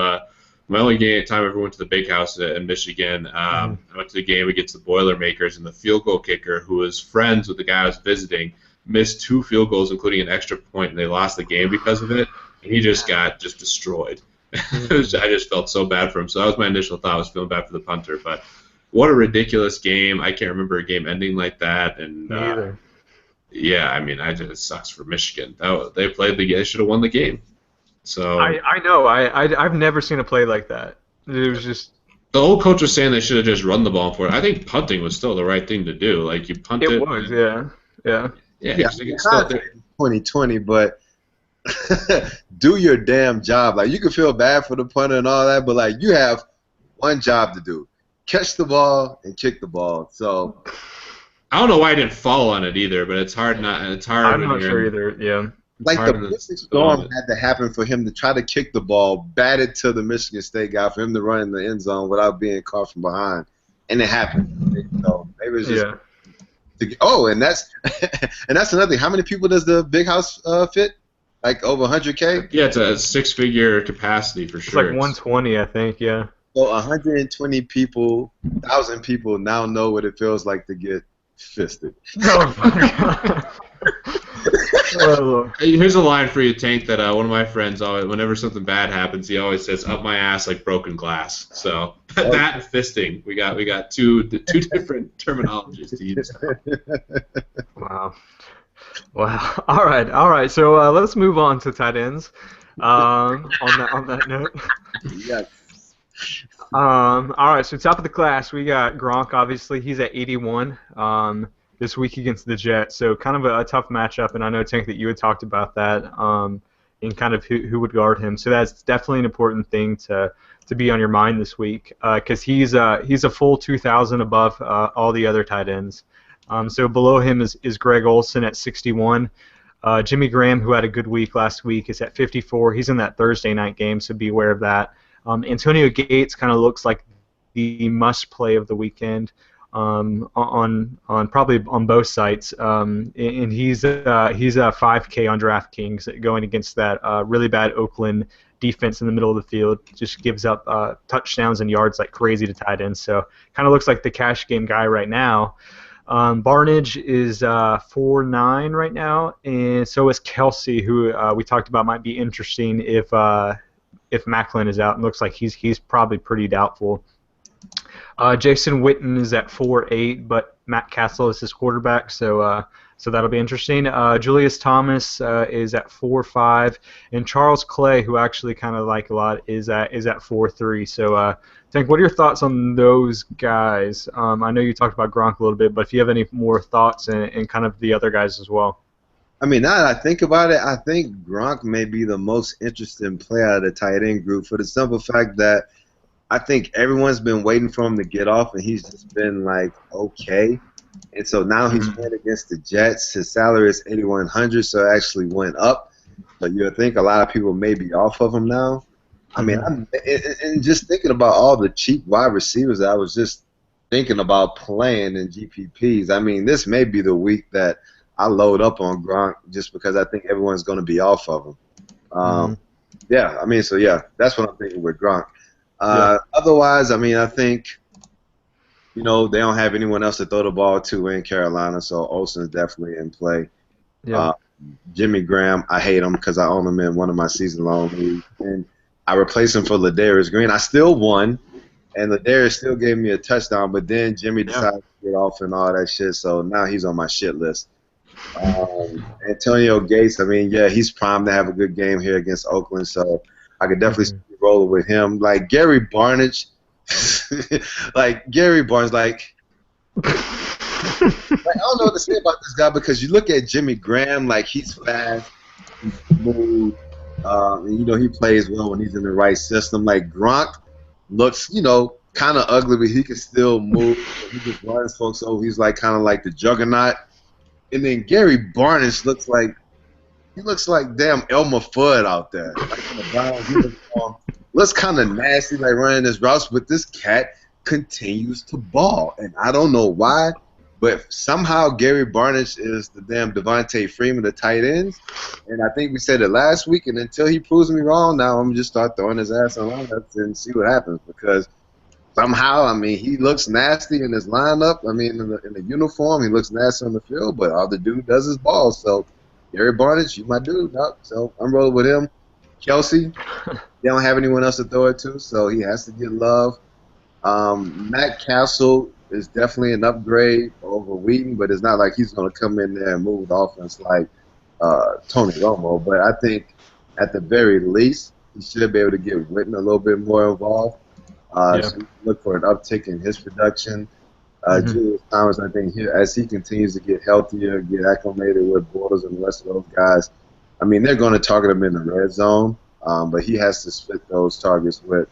my only time I ever went to the Big House in Michigan. I went to the game against the Boilermakers, and the field goal kicker, who was friends with the guy I was visiting, missed 2 field goals, including an extra point, and they lost the game because of it. And he just got destroyed. I just felt so bad for him. So that was my initial thought. I was feeling bad for the punter, but what a ridiculous game! I can't remember a game ending like that, and. Yeah, I mean, it sucks for Michigan. They should have won the game. So I know. I've never seen a play like that. It was just the old coach was saying they should have just run the ball for it. I think punting was still the right thing to do. Like you punt it. It was, yeah. 2020, but do your damn job. Like you can feel bad for the punter and all that, but like you have one job to do: catch the ball and kick the ball. So. I don't know why I didn't fall on it either, but it's hard not. It's hard. I'm not sure either. Yeah. Like the perfect storm had to happen for him to try to kick the ball, bat it to the Michigan State guy, for him to run in the end zone without being caught from behind, and it happened. So maybe it's just. Yeah. And that's another thing. How many people does the Big House fit? Like over 100K? Yeah, it's a 6-figure capacity for sure. It's like 120, I think. Yeah. So 120 people, 1,000 people now know what it feels like to get fisted. Oh my God. Here's a line for you, Tank, that one of my friends always, whenever something bad happens, he always says, "Up my ass like broken glass." So that and fisting, we got two different terminologies to use now. Wow. Wow. All right. So let's move on to tight ends. On that note. Yes. All right. So top of the class, we got Gronk. Obviously, he's at 81. This week against the Jets. So kind of a tough matchup, and I know, Tank, that you had talked about that, and kind of who would guard him. So that's definitely an important thing to be on your mind this week, because he's a full 2,000 above all the other tight ends. So below him is Greg Olsen at 61. Jimmy Graham, who had a good week last week, is at 54. He's in that Thursday night game, so be aware of that. Antonio Gates kind of looks like the must play of the weekend. On probably on both sites, and he's a 5K on DraftKings going against that really bad Oakland defense in the middle of the field. Just gives up touchdowns and yards like crazy to tight ends. So kind of looks like the cash game guy right now. Barnage is 4.9 right now, and so is Kelsey, who we talked about might be interesting if Macklin is out. And looks like he's probably pretty doubtful. Jason Witten is at 4.8, but Matt Castle is his quarterback, so that'll be interesting. Julius Thomas is at 4.5, and Charles Clay, who I actually kind of like a lot, is at 4.3. So, Tank, what are your thoughts on those guys? I know you talked about Gronk a little bit, but if you have any more thoughts and kind of the other guys as well. I mean, now that I think about it, I think Gronk may be the most interesting player out of the tight end group for the simple fact that I think everyone's been waiting for him to get off, and he's just been like, okay. And so now he's playing against the Jets. His salary is $8,100, so it actually went up. But you would think a lot of people may be off of him now. I mean, and just thinking about all the cheap wide receivers that I was just thinking about playing in GPPs, I mean, this may be the week that I load up on Gronk just because I think everyone's going to be off of him. Yeah, I mean, so yeah, that's what I'm thinking with Gronk. Otherwise, I mean, I think, they don't have anyone else to throw the ball to in Carolina, so Olsen's definitely in play. Yeah. Jimmy Graham, I hate him because I own him in one of my season-long leagues, and I replaced him for Ladarius Green. I still won, and Ladarius still gave me a touchdown, but then Jimmy decided to get off and all that shit, so now he's on my shit list. Antonio Gates, I mean, yeah, he's primed to have a good game here against Oakland, so I could definitely see rolling with him. Like Gary Barnage, I don't know what to say about this guy because you look at Jimmy Graham, like he's fast, he's smooth, and, he plays well when he's in the right system. Like Gronk looks, kind of ugly, but he can still move. He just runs folks over. He's like kind of like the juggernaut. And then Gary Barnage looks like damn Elmer Fudd out there. Like in the Bryan uniform. Looks kind of nasty, like running his routes, but this cat continues to ball. And I don't know why, but somehow Gary Barnage is the damn Devontae Freeman of tight ends. And I think we said it last week, and until he proves me wrong, now I'm going to just start throwing his ass on lineups and see what happens because somehow, I mean, he looks nasty in his lineup. I mean, in the uniform, he looks nasty on the field, but all the dude does is ball. So, Gary Barnage, you my dude. No, so I'm rolling with him. Kelsey, they don't have anyone else to throw it to, so he has to get love. Matt Castle is definitely an upgrade over Wheaton, but it's not like he's going to come in there and move the offense like Tony Romo. But I think at the very least, he should be able to get Witten a little bit more involved. So look for an uptick in his production. Julius Thomas, I think, as he continues to get healthier, get acclimated with Bortles and the rest of those guys, I mean, they're going to target him in the red zone, but he has to split those targets with,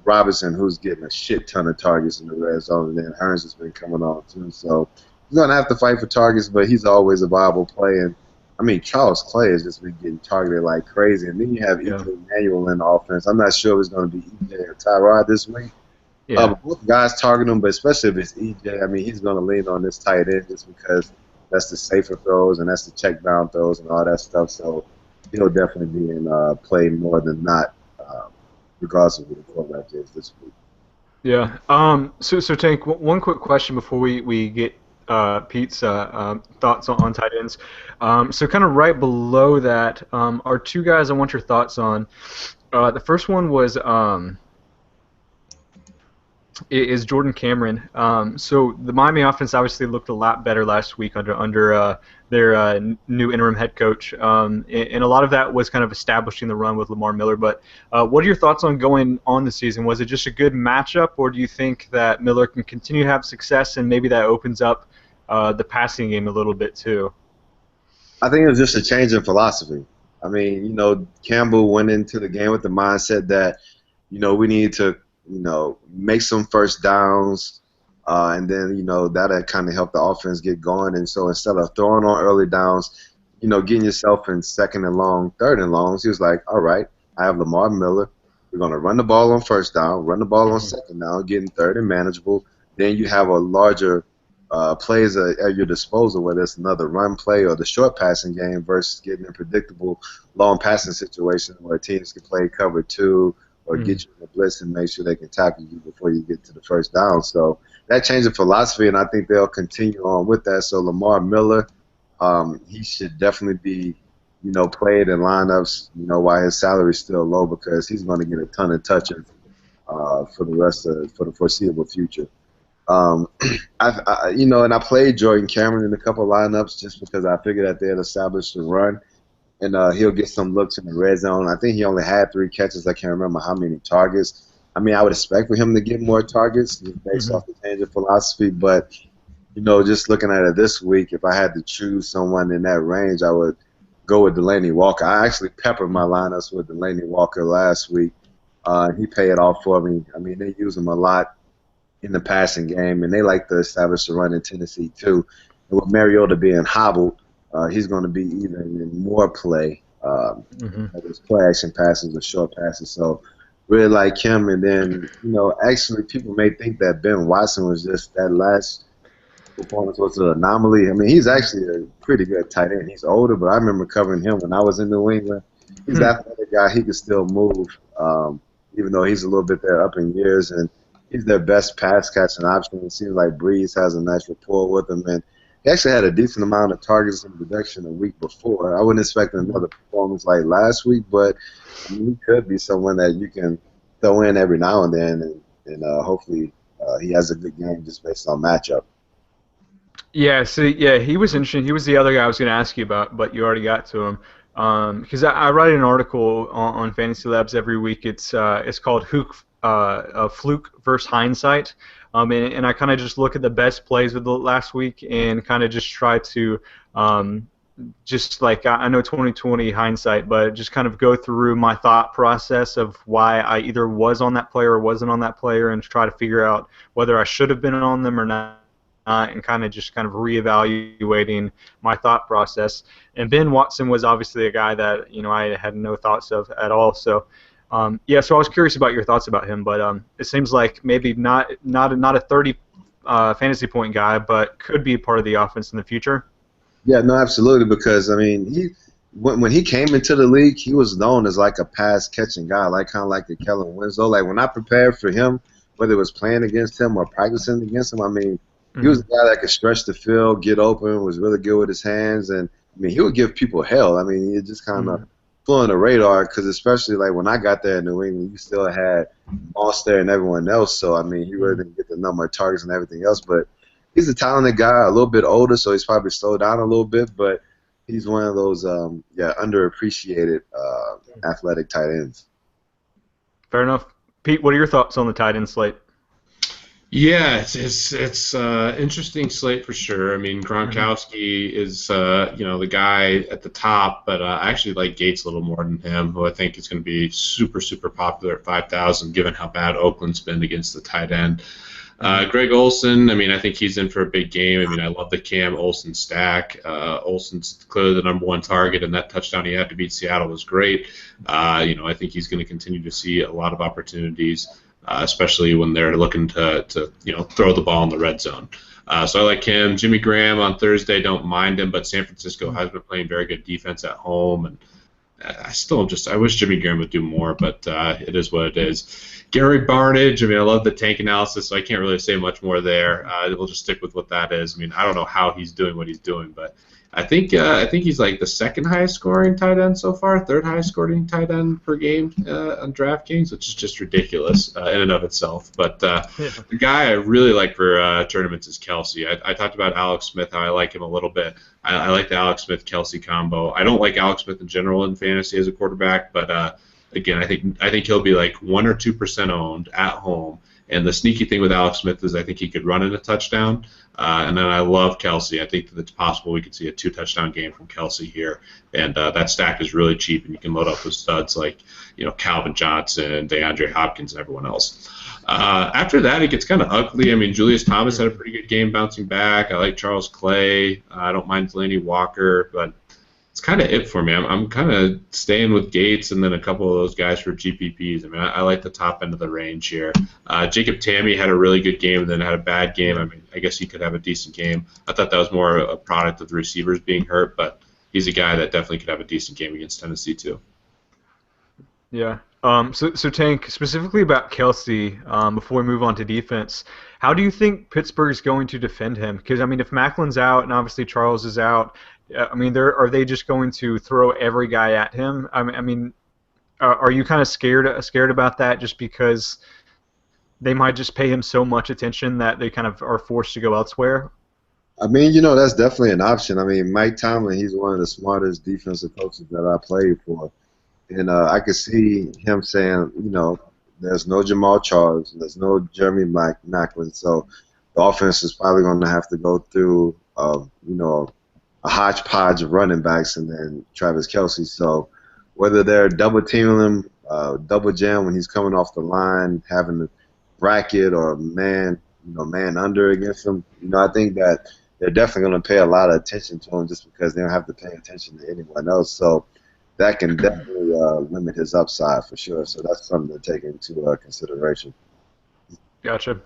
Robinson, who's getting a shit ton of targets in the red zone, and then Hearns has been coming on too. So he's going to have to fight for targets, but he's always a viable play. And I mean, Charles Clay has just been getting targeted like crazy. And then you have E.J. Manuel in the offense. I'm not sure if it's going to be E.J. or Tyrod this week. But both guys target him, but especially if it's E.J., I mean, he's going to lean on this tight end just because that's the safer throws and that's the check down throws and all that stuff. So he'll definitely be in play more than not, regardless of who the quarterback is this week. Yeah. So Tank, one quick question before we get Pete's thoughts on tight ends. So kind of right below that are two guys I want your thoughts on. The first one was is Jordan Cameron. So the Miami offense obviously looked a lot better last week under their new interim head coach, and a lot of that was kind of establishing the run with Lamar Miller. But what are your thoughts on going on the season? Was it just a good matchup, or do you think that Miller can continue to have success and maybe that opens up the passing game a little bit too? I think it was just a change in philosophy. I mean, Campbell went into the game with the mindset that, we need to, make some first downs, and then, that'll kind of help the offense get going. And so instead of throwing on early downs, getting yourself in second and long, third and longs, he was like, all right, I have Lamar Miller. We're going to run the ball on first down, run the ball on second down, getting third and manageable. Then you have a larger plays at your disposal, whether it's another run play or the short passing game versus getting in predictable long passing situations where teams can play cover two or get you in a blitz and make sure they can tackle you before you get to the first down. So that changed the philosophy, and I think they'll continue on with that. So Lamar Miller, he should definitely be, played in lineups, while his salary is still low because he's going to get a ton of touches for the foreseeable future. And I played Jordan Cameron in a couple of lineups just because I figured that they had established a run, and he'll get some looks in the red zone. I think he only had 3 catches. I can't remember how many targets. I mean, I would expect for him to get more targets just based off the change of philosophy, but, just looking at it this week, if I had to choose someone in that range, I would go with Delaney Walker. I actually peppered my lineups with Delaney Walker last week. He paid off for me. I mean, they use him a lot in the passing game, and they like to establish the run in Tennessee too. And with Mariota being hobbled, he's going to be even in more play. His play action passes or short passes. So really like him. And then, actually people may think that Ben Watson was just that last performance was an anomaly. I mean, he's actually a pretty good tight end. He's older, but I remember covering him when I was in New England. He's an athletic guy. He can still move, even though he's a little bit there up in years. And he's their best pass catching option. It seems like Breeze has a nice rapport with him, and he actually had a decent amount of targets in production a week before. I wouldn't expect another performance like last week, but I mean, he could be someone that you can throw in every now and then, and hopefully he has a good game just based on matchup. Yeah, so yeah, he was interesting. He was the other guy I was going to ask you about, but you already got to him. Because I write an article on Fantasy Labs every week. It's called Fluke versus Hindsight, and I kind of just look at the best plays of the last week and kind of just try to just like I know 2020 hindsight, but just kind of go through my thought process of why I either was on that player or wasn't on that player, and try to figure out whether I should have been on them or not. And kind of reevaluating my thought process. And Ben Watson was obviously a guy that I had no thoughts of at all. So yeah, so I was curious about your thoughts about him, but it seems like maybe not a 30 fantasy point guy, but could be a part of the offense in the future. Yeah, no, absolutely. Because I mean, when he came into the league, he was known as like a pass catching guy, kind of like the Kellen Winslow. Like when I prepared for him, whether it was playing against him or practicing against him, I mean, he was a guy that could stretch the field, get open, was really good with his hands, and I mean, he would give people hell. I mean, he just kind of flew on the radar because especially like when I got there in New England, you still had Monster and everyone else. So I mean, he really didn't get the number of targets and everything else. But he's a talented guy, a little bit older, so he's probably slowed down a little bit. But he's one of those underappreciated athletic tight ends. Fair enough. Pete, what are your thoughts on the tight end slate? Yeah, it's interesting slate for sure. I mean, Gronkowski is the guy at the top, but I actually like Gates a little more than him, who I think is going to be super popular at 5,000, given how bad Oakland's been against the tight end. Greg Olsen, I mean, I think he's in for a big game. I mean, I love the Cam Olsen stack. Olsen's clearly the number 1 target, and that touchdown he had to beat Seattle was great. I think he's going to continue to see a lot of opportunities. Especially when they're looking to throw the ball in the red zone. So I like him. Jimmy Graham on Thursday, don't mind him, but San Francisco has been playing very good defense at home, I wish Jimmy Graham would do more, but it is what it is. Gary Barnage, I mean, I love the tank analysis, so I can't really say much more there. We'll just stick with what that is. I mean, I don't know how he's doing what he's doing, but I think he's like the second highest scoring tight end so far, third highest scoring tight end per game on DraftKings, which is just ridiculous in and of itself. But the guy I really like for tournaments is Kelsey. I talked about Alex Smith, how I like him a little bit. I like the Alex Smith-Kelsey combo. I don't like Alex Smith in general in fantasy as a quarterback, but again, I think he'll be like 1 or 2% owned at home. And the sneaky thing with Alex Smith is I think he could run in a touchdown. And then I love Kelsey. I think that it's possible we could see a 2-touchdown game from Kelsey here. And that stack is really cheap, and you can load up with studs like Calvin Johnson, DeAndre Hopkins, and everyone else. After that, it gets kind of ugly. I mean, Julius Thomas had a pretty good game bouncing back. I like Charles Clay. I don't mind Delaney Walker, but it's kind of it for me. I'm kind of staying with Gates and then a couple of those guys for GPPs. I mean, I like the top end of the range here. Jacob Tamme had a really good game and then had a bad game. I mean, I guess he could have a decent game. I thought that was more a product of the receivers being hurt, but he's a guy that definitely could have a decent game against Tennessee too. Yeah. So Tank, specifically about Kelsey, before we move on to defense, how do you think Pittsburgh's going to defend him? Because, I mean, if Macklin's out and obviously Charles is out, I mean, are they just going to throw every guy at him? I mean, are you kind of scared about that just because they might just pay him so much attention that they kind of are forced to go elsewhere? I mean, that's definitely an option. I mean, Mike Tomlin, he's one of the smartest defensive coaches that I played for. And I could see him saying, there's no Jamal Charles, there's no Jeremy Maclin, so the offense is probably going to have to go through, a hodgepodge of running backs and then Travis Kelce. So whether they're double teaming him, double jam when he's coming off the line, having a bracket or man under against him, I think that they're definitely going to pay a lot of attention to him just because they don't have to pay attention to anyone else. So that can definitely limit his upside for sure. So that's something to take into consideration. Gotcha.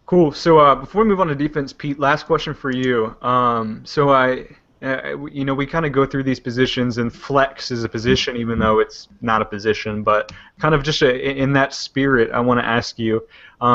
Cool. So before we move on to defense, Pete, last question for you. We kind of go through these positions, and flex is a position, even though it's not a position. But kind of just in that spirit, I want to ask you.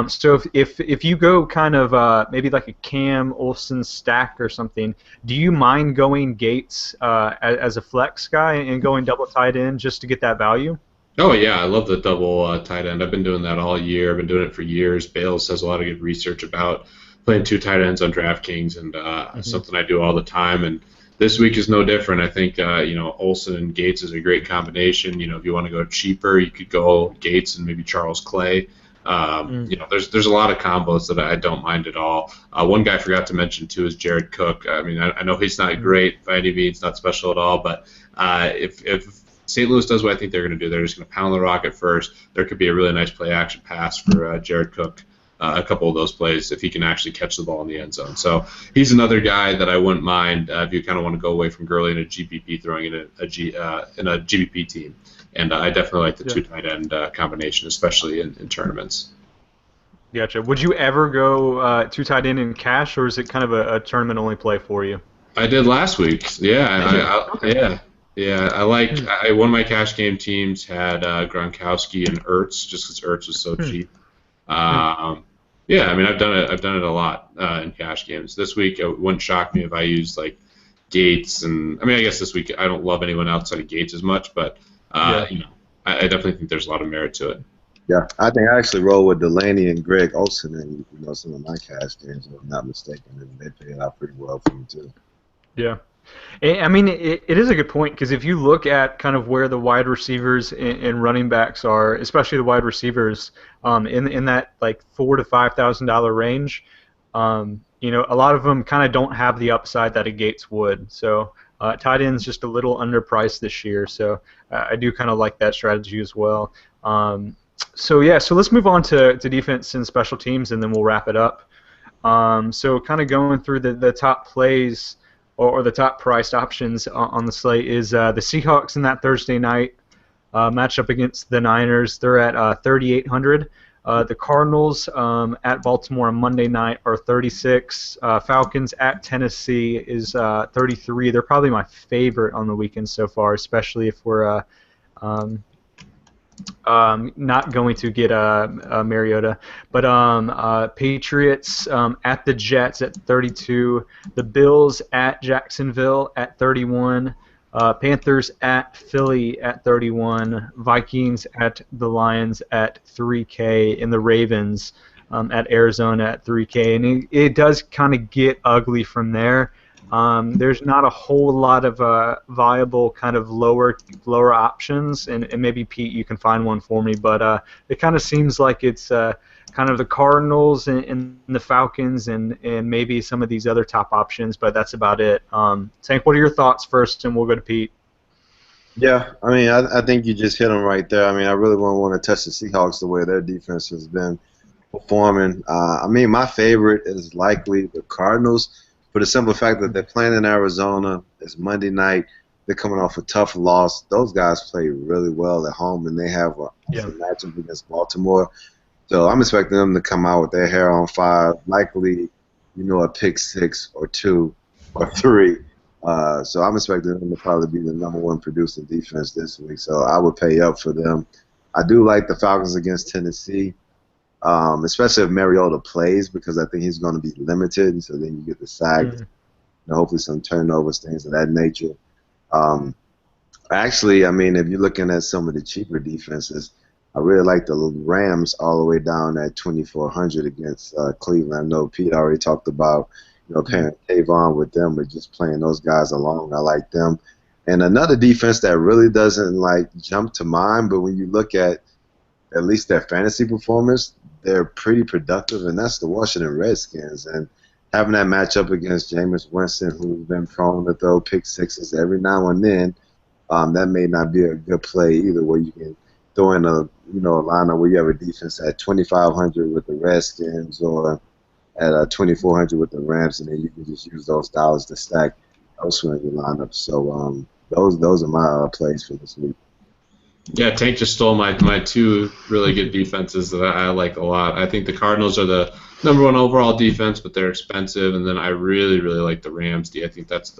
So if you go kind of maybe like a Cam Olsen stack or something, do you mind going Gates as a flex guy and going double tight end just to get that value? Oh, yeah, I love the double tight end. I've been doing that all year. I've been doing it for years. Bales has a lot of good research about playing 2 tight ends on DraftKings, and something I do all the time. And this week is no different. I think, Olsen and Gates is a great combination. If you want to go cheaper, you could go Gates and maybe Charles Clay. There's a lot of combos that I don't mind at all. One guy I forgot to mention, too, is Jared Cook. I mean, I know he's not great by any means, not special at all, but if St. Louis does what I think they're going to do, they're just going to pound the rock at first. There could be a really nice play-action pass for Jared Cook, a couple of those plays, if he can actually catch the ball in the end zone. So he's another guy that I wouldn't mind if you kind of want to go away from Gurley in a GPP, throwing in a GPP team. And I definitely like the 2 tight end combination, especially in tournaments. Gotcha. Would you ever go 2 tight end in cash, or is it kind of a tournament-only play for you? I did last week. Yeah, I like. One of my cash game teams had Gronkowski and Ertz, just because Ertz was so cheap. I mean, I've done it a lot in cash games. This week, it wouldn't shock me if I used like Gates, and I mean, I guess this week I don't love anyone outside of Gates as much, but I definitely think there's a lot of merit to it. Yeah, I think I actually roll with Delaney and Greg Olsen in some of my cash games, if I'm not mistaken, and they paid out pretty well for me too. Yeah. I mean, it is a good point, because if you look at kind of where the wide receivers and running backs are, especially the wide receivers, in that like $4,000 to $5,000 range, a lot of them kind of don't have the upside that a Gates would. So tight end's just a little underpriced this year. So I do kind of like that strategy as well. So let's move on to defense and special teams, and then we'll wrap it up. So kind of going through the top plays, or the top priced options on the slate is the Seahawks in that Thursday night matchup against the Niners. They're at 3,800. The Cardinals at Baltimore on Monday night are 36. Falcons at Tennessee is 33. They're probably my favorite on the weekend so far, especially if we're um, not going to get Mariota. But Patriots at the Jets at 32. The Bills at Jacksonville at 31. Panthers at Philly at 31. Vikings at the Lions at 3K. And the Ravens at Arizona at 3K. And it does kind of get ugly from there. There's not a whole lot of viable kind of lower options, and maybe Pete, you can find one for me. But it kind of seems like it's kind of the Cardinals and the Falcons and maybe some of these other top options, but that's about it. Tank, what are your thoughts first, and we'll go to Pete. Yeah, I mean, I think you just hit them right there. I mean, I really wouldn't want to touch the Seahawks the way their defense has been performing. I mean, my favorite is likely the Cardinals, for the simple fact that they're playing in Arizona. It's Monday night. They're coming off a tough loss. Those guys play really well at home, and they have a matchup against Baltimore. So I'm expecting them to come out with their hair on fire, likely, a pick 6 or 2 or 3. So I'm expecting them to probably be the number 1 producing defense this week. So I would pay up for them. I do like the Falcons against Tennessee. Especially if Mariota plays, because I think he's going to be limited, so then you get the sacks, hopefully some turnovers, things of that nature. Actually, I mean, if you're looking at some of the cheaper defenses, I really like the Rams all the way down at 2,400 against Cleveland. I know Pete already talked about pairing Tavon with them, but just playing those guys alone, I like them. And another defense that really doesn't jump to mind, but when you look at least their fantasy performance, they're pretty productive, and that's the Washington Redskins. And having that matchup against Jameis Winston, who's been prone to throw pick 6s every now and then, that may not be a good play either, where you can throw in a lineup where you have a defense at 2,500 with the Redskins or at 2,400 with the Rams, and then you can just use those dollars to stack elsewhere in your lineup. So those are my plays for this week. Yeah, Tank just stole my 2 really good defenses that I like a lot. I think the Cardinals are the number 1 overall defense, but they're expensive. And then I really, really like the Rams. I think that's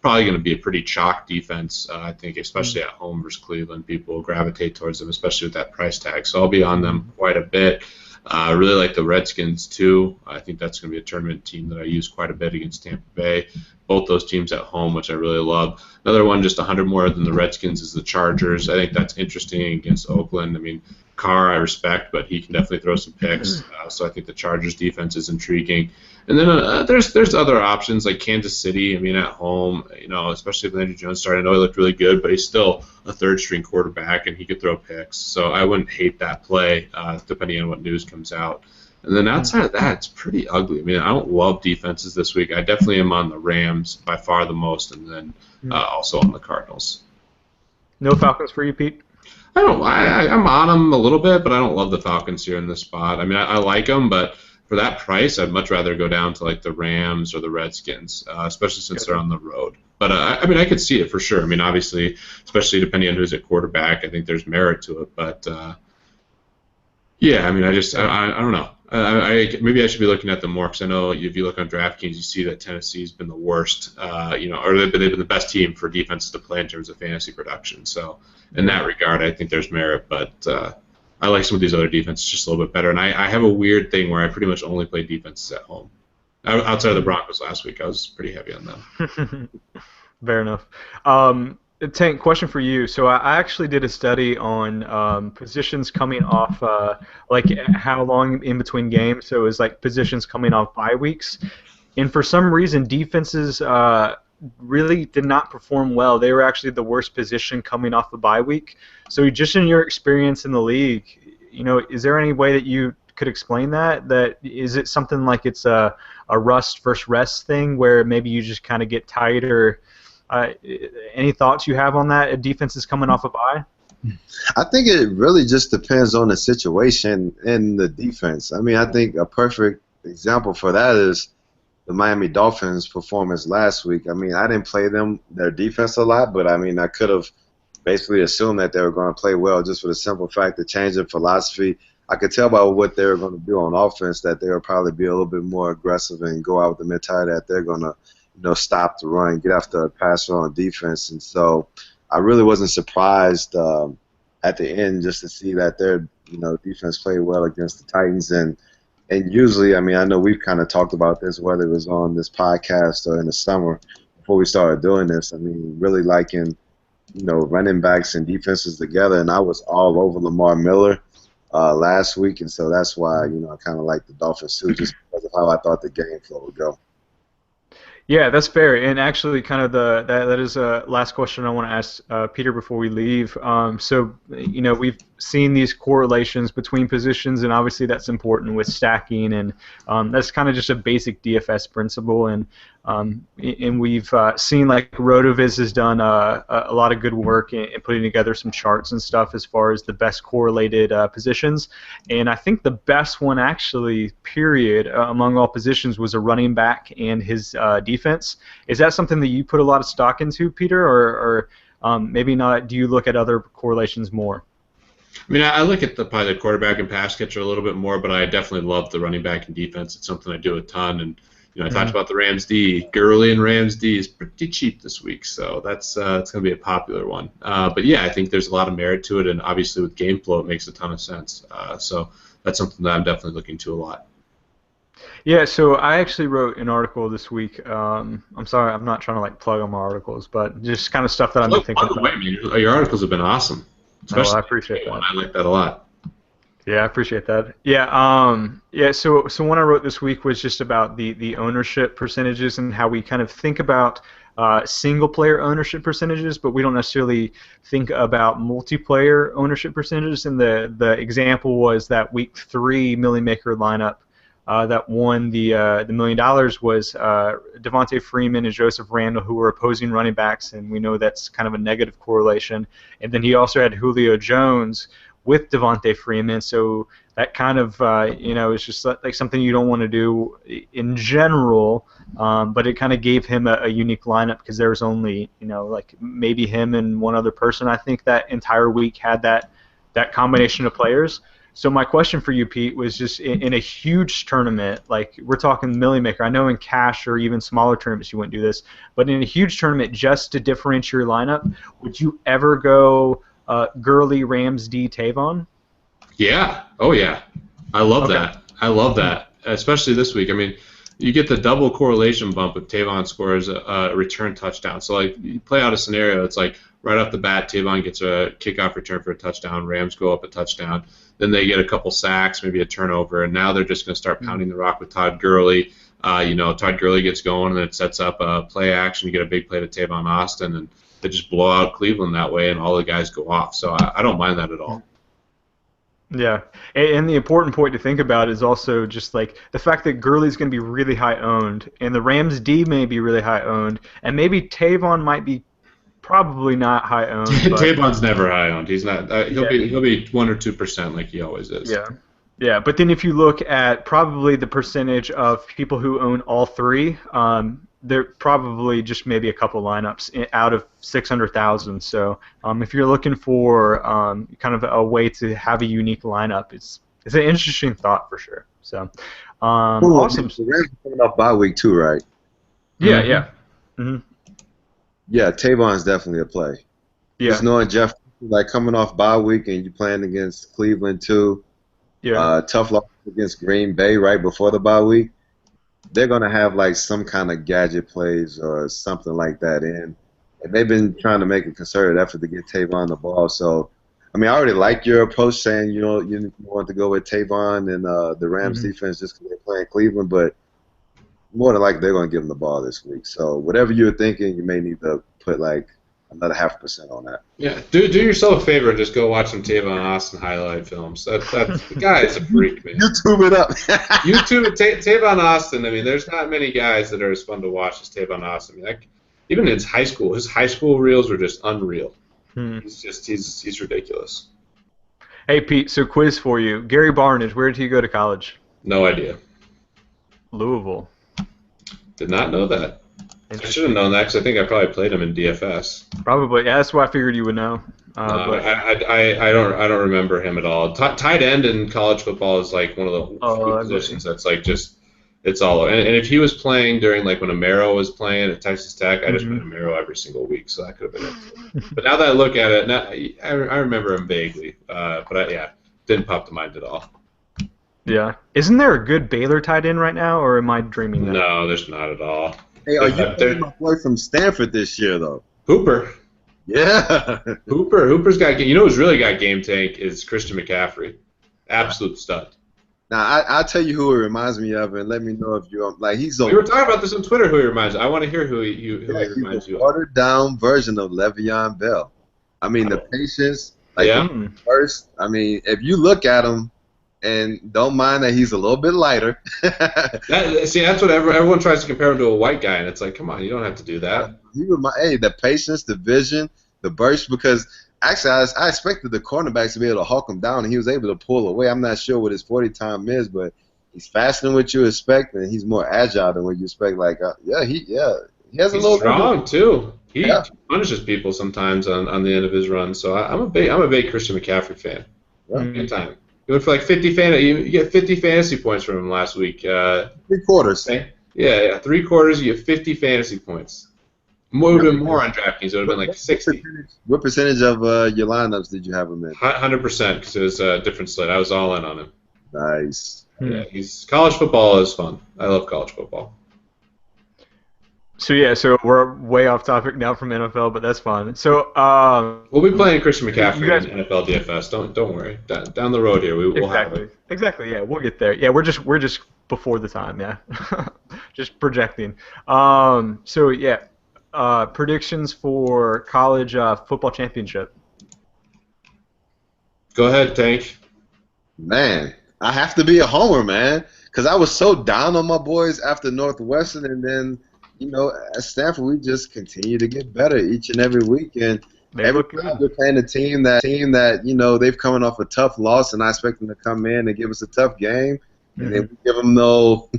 probably going to be a pretty chalk defense. I think especially at home versus Cleveland, people will gravitate towards them, especially with that price tag. So I'll be on them quite a bit. I really like the Redskins, too. I think that's going to be a tournament team that I use quite a bit against Tampa Bay. Both those teams at home, which I really love. Another one, just 100 more than the Redskins, is the Chargers. I think that's interesting against Oakland. I mean, Carr I respect, but he can definitely throw some picks. So I think the Chargers defense is intriguing. And then there's other options like Kansas City. I mean, at home, especially if Landry Jones started. I know he looked really good, but he's still a third-string quarterback, and he could throw picks. So I wouldn't hate that play, depending on what news comes out. And then outside of that, it's pretty ugly. I mean, I don't love defenses this week. I definitely am on the Rams by far the most, and then also on the Cardinals. No Falcons for you, Pete? I'm on them a little bit, but I don't love the Falcons here in this spot. I mean, I like them, but for that price, I'd much rather go down to the Rams or the Redskins, especially since they're on the road. But I mean, I could see it for sure. I mean, obviously, especially depending on who's at quarterback, I think there's merit to it. But yeah, I mean, I don't know. Maybe I should be looking at them more, because I know if you look on DraftKings, you see that Tennessee's been the worst, or they've been the best team for defenses to play in terms of fantasy production. So in that regard, I think there's merit, but I like some of these other defenses just a little bit better. And I have a weird thing where I pretty much only play defenses at home. Outside of the Broncos last week, I was pretty heavy on them. Fair enough. Tank, question for you. So I actually did a study on positions coming off, how long in between games. So it was positions coming off bye weeks. And for some reason, defenses really did not perform well. They were actually the worst position coming off the bye week. So just in your experience in the league, is there any way that you could explain that? That is it something like it's a rust versus rest thing where maybe you just kind of get tired, or any thoughts you have on that? A defense is coming off a bye? I think it really just depends on the situation in the defense. I mean, I think a perfect example for that is the Miami Dolphins' performance last week. I mean, I didn't play their defense a lot, but I mean, I could have basically assumed that they were going to play well just for the simple fact that change of philosophy. I could tell by what they were going to do on offense that they would probably be a little bit more aggressive and go out with the mentality that they're going to, stop the run, get after a passer on defense. And so I really wasn't surprised at the end just to see that their, defense played well against the Titans. And usually, I mean, I know we've kind of talked about this, whether it was on this podcast or in the summer before we started doing this. I mean, really liking, running backs and defenses together. And I was all over Lamar Miller last week. And so that's why, I kind of like the Dolphins too, just because of how I thought the game flow would go. Yeah, that's fair. And actually, kind of that is a last question I want to ask Peter before we leave. So, we've seen these correlations between positions, and obviously that's important with stacking, and that's kind of just a basic DFS principle. And we've seen like Rotoviz has done a lot of good work in putting together some charts and stuff as far as the best correlated positions. And I think the best one actually, period, among all positions was a running back and his defense. Is that something that you put a lot of stock into, Peter, or maybe not? Do you look at other correlations more? I mean, I look at probably the quarterback and pass catcher a little bit more, but I definitely love the running back and defense. It's something I do a ton. And I talked about the Rams D. Gurley and Rams D is pretty cheap this week, so that's it's going to be a popular one. But yeah, I think there's a lot of merit to it, and obviously with game flow, it makes a ton of sense. So that's something that I'm definitely looking to a lot. Yeah, so I actually wrote an article this week. I'm sorry, I'm not trying to plug on my articles, but just kind of stuff that I've been thinking about. Way, man, your articles have been awesome. Especially I appreciate that. I like that a lot. Yeah, I appreciate that. Yeah, so one I wrote this week was just about the ownership percentages and how we kind of think about single player ownership percentages, but we don't necessarily think about multiplayer ownership percentages. And the example was that week 3 Millie Maker lineup that won the $1 million was Devontae Freeman and Joseph Randle, who were opposing running backs, and we know that's kind of a negative correlation. And then he also had Julio Jones with Devontae Freeman, so that kind of is just like something you don't want to do in general, but it kind of gave him a unique lineup because there was only maybe him and one other person I think that entire week had that combination of players. So my question for you, Pete, was just in a huge tournament, like we're talking Millie Maker. I know in cash or even smaller tournaments you wouldn't do this, but in a huge tournament, just to differentiate your lineup, would you ever go Gurley, Rams, D, Tavon? Yeah. Oh, yeah. I love that. I love that, especially this week. I mean, you get the double correlation bump if Tavon scores a return touchdown. So, you play out a scenario. It's like right off the bat, Tavon gets a kickoff return for a touchdown. Rams go up a touchdown. Then they get a couple sacks, maybe a turnover, and now they're just going to start pounding the rock with Todd Gurley. Todd Gurley gets going, and then it sets up a play action. You get a big play to Tavon Austin, and they just blow out Cleveland that way, and all the guys go off. So I don't mind that at all. Yeah, and the important point to think about is also just the fact that Gurley's going to be really high owned, and the Rams D may be really high owned, and maybe Tavon might be probably not high owned. Tavon's never high owned. He's not. He'll be 1 or 2% like he always is. Yeah. Yeah, but then if you look at probably the percentage of people who own all three, they're probably just maybe a couple lineups out of 600,000. So if you're looking for kind of a way to have a unique lineup, it's an interesting thought for sure. So awesome. The Rams are coming off bye week too, right? Yeah, yeah. Mm-hmm. Yeah, Tavon's definitely a play. Yeah. Just knowing Jeff coming off bye week and you playing against Cleveland too. Yeah. Tough loss against Green Bay right before the bye week. They're gonna have some kind of gadget plays or something like that in. And they've been trying to make a concerted effort to get Tavon the ball. So, I mean, I already like your approach saying you want to go with Tavon and the Rams defense just because they're playing Cleveland, but more than likely they're going to give him the ball this week. So whatever you're thinking, you may need to put another 0.5% on that. Yeah, do yourself a favor and just go watch some Tavon Austin highlight films. The guy is a freak, man. YouTube it up. YouTube Tavon Austin. I mean, there's not many guys that are as fun to watch as Tavon Austin. I mean, even in his high school reels were just unreal. He's ridiculous. Hey Pete, so quiz for you. Gary Barnidge, where did he go to college? No idea. Louisville. Did not know that. I should have known that because I think I probably played him in DFS. Probably. Yeah, that's why I figured you would know. No, But I don't remember him at all. Tight end in college football is like one of the few agree. positions that's like just it's all over. And if he was playing during like when Amaro was playing at Texas Tech, I just played Amaro every single week, so that could have been it. But now that I look at it, I remember him vaguely, yeah, didn't pop to mind at all. Yeah. Isn't there a good Baylor tight end right now, or am I dreaming that? No, there's not at all. Hey, are you playing my boy from Stanford this year though? Hooper. Yeah. Hooper's got. You know who's really got game tank is Christian McCaffrey. Absolute stud. Now I'll tell you who it reminds me of, and let me know if you're like he's. We were talking about this on Twitter. Who he reminds? I want to hear who he reminds you of. Watered down version of Le'Veon Bell. I mean the patience. Like first, I mean if you look at him. And don't mind that he's a little bit lighter. That's what everyone tries to compare him to a white guy, and it's like, come on, you don't have to do that. The patience, the vision, the burst, because actually I expected the cornerbacks to be able to hawk him down, and he was able to pull away. I'm not sure what his 40 time is, but he's faster than what you expect, and he's more agile than what you expect. Like, he has a little strong too. He punishes people sometimes on the end of his run. So I'm a big Christian McCaffrey fan. Good time. He went for like 50 you get 50 fantasy points from him last week. 3 quarters. Yeah, 3 quarters. You get 50 fantasy points. Would have been more on DraftKings. It would have been like 60. What percentage of your lineups did you have him in? 100% because it was a different slate. I was all in on him. Nice. Yeah, college football is fun. I love college football. So we're way off topic now from NFL, but that's fine. So we'll be playing Christian McCaffrey in NFL DFS. Don't worry. Down the road here, we'll have it. Exactly. Yeah, we'll get there. Yeah, we're just before the time. Yeah, just projecting. Predictions for college football championship. Go ahead, Tank. Man, I have to be a homer, man, because I was so down on my boys after Northwestern, and then. You know, at Stanford, we just continue to get better each and every week. And every time we're playing a team that you know, they've coming off a tough loss, and I expect them to come in and give us a tough game. And then we give them no.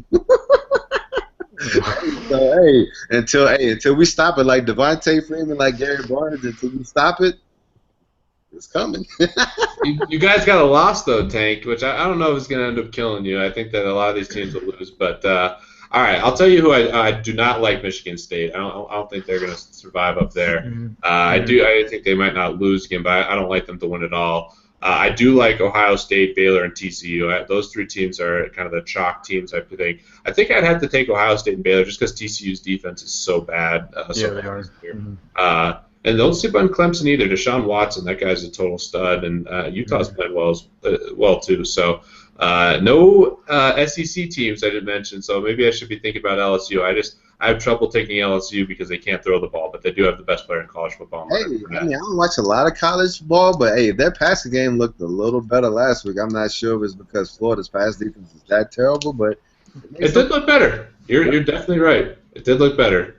So, until we stop it, like Devontae Freeman, like Gary Barnes, until we stop it, it's coming. you guys got a loss, though, Tank, which I don't know if it's going to end up killing you. I think that a lot of these teams will lose, but. All right, I'll tell you who I do not like. Michigan State. I don't think they're going to survive up there. I think they might not lose again, but I don't like them to win at all. I do like Ohio State, Baylor, and TCU. Those 3 teams are kind of the chalk teams. I think. I think I'd have to take Ohio State and Baylor just because TCU's defense is so bad. They are. And don't sleep on Clemson either. Deshaun Watson, that guy's a total stud, and Utah's playing well too. So. No SEC teams I didn't mention, so maybe I should be thinking about LSU. I have trouble taking LSU because they can't throw the ball, but they do have the best player in college football. I don't watch a lot of college ball, but their passing game looked a little better last week. I'm not sure if it's because Florida's pass defense is that terrible, but it did look better. You're definitely right. It did look better.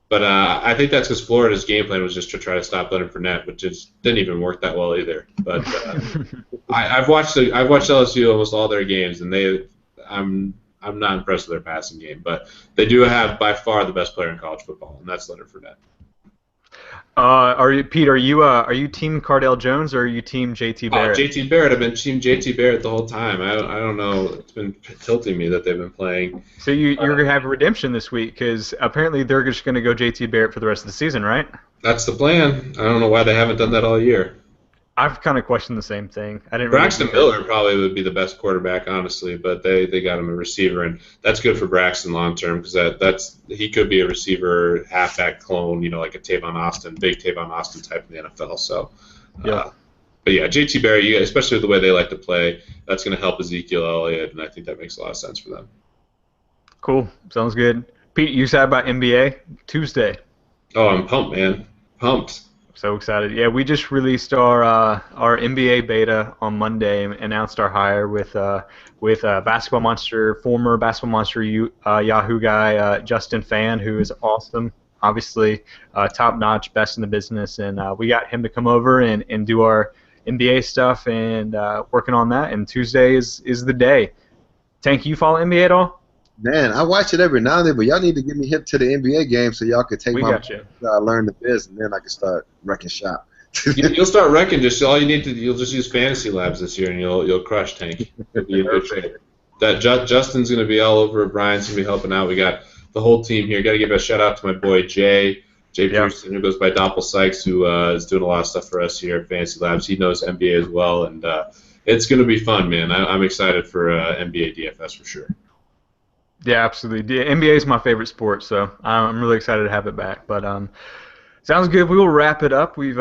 But I think that's because Florida's game plan was just to try to stop Leonard Fournette, which didn't even work that well either. But I've watched LSU almost all their games, and I'm not impressed with their passing game. But they do have by far the best player in college football, and that's Leonard Fournette. Are you team Cardale Jones or are you team JT Barrett? JT Barrett. I've been team JT Barrett the whole time. I don't know. It's been tilting me that they've been playing. So you're gonna have a redemption this week because apparently they're just gonna go JT Barrett for the rest of the season, right? That's the plan. I don't know why they haven't done that all year. I've kind of questioned the same thing. Braxton Miller probably would be the best quarterback, honestly, but they got him a receiver, and that's good for Braxton long term because he could be a receiver halfback clone, you know, like a Tavon Austin, big Tavon Austin type in the NFL. So, but yeah, JT Barrett, especially the way they like to play, that's going to help Ezekiel Elliott, and I think that makes a lot of sense for them. Cool, sounds good. Pete, you said about NBA Tuesday. Oh, I'm pumped, man, pumped. So excited. Yeah, we just released our NBA beta on Monday and announced our hire with Basketball Monster, former Basketball Monster Yahoo guy, Justin Fan, who is awesome, obviously top-notch, best in the business. And we got him to come over and do our NBA stuff and working on that. And Tuesday is the day. Tank, you follow NBA at all? Man, I watch it every now and then, but y'all need to get me hip to the NBA game so y'all could take We my got you. learn the biz, and then I can start wrecking shop. You'll start wrecking. Just all you need to you'll just use Fantasy Labs this year, and you'll crush Tank. You'll be in good shape. That Justin's going to be all over. Brian's going to be helping out. We got the whole team here. Got to give a shout out to my boy Jay Pearson, who goes by Doppel Sykes, who is doing a lot of stuff for us here at Fantasy Labs. He knows NBA as well, and it's going to be fun, man. I'm excited for NBA DFS for sure. Yeah, absolutely. NBA is my favorite sport, so I'm really excited to have it back. But sounds good. We will wrap it up. We've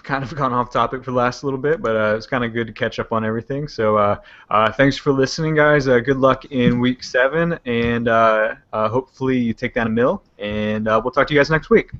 kind of gone off topic for the last little bit, but it's kind of good to catch up on everything. So thanks for listening, guys. Good luck in Week 7, and hopefully you take down a mill. And we'll talk to you guys next week.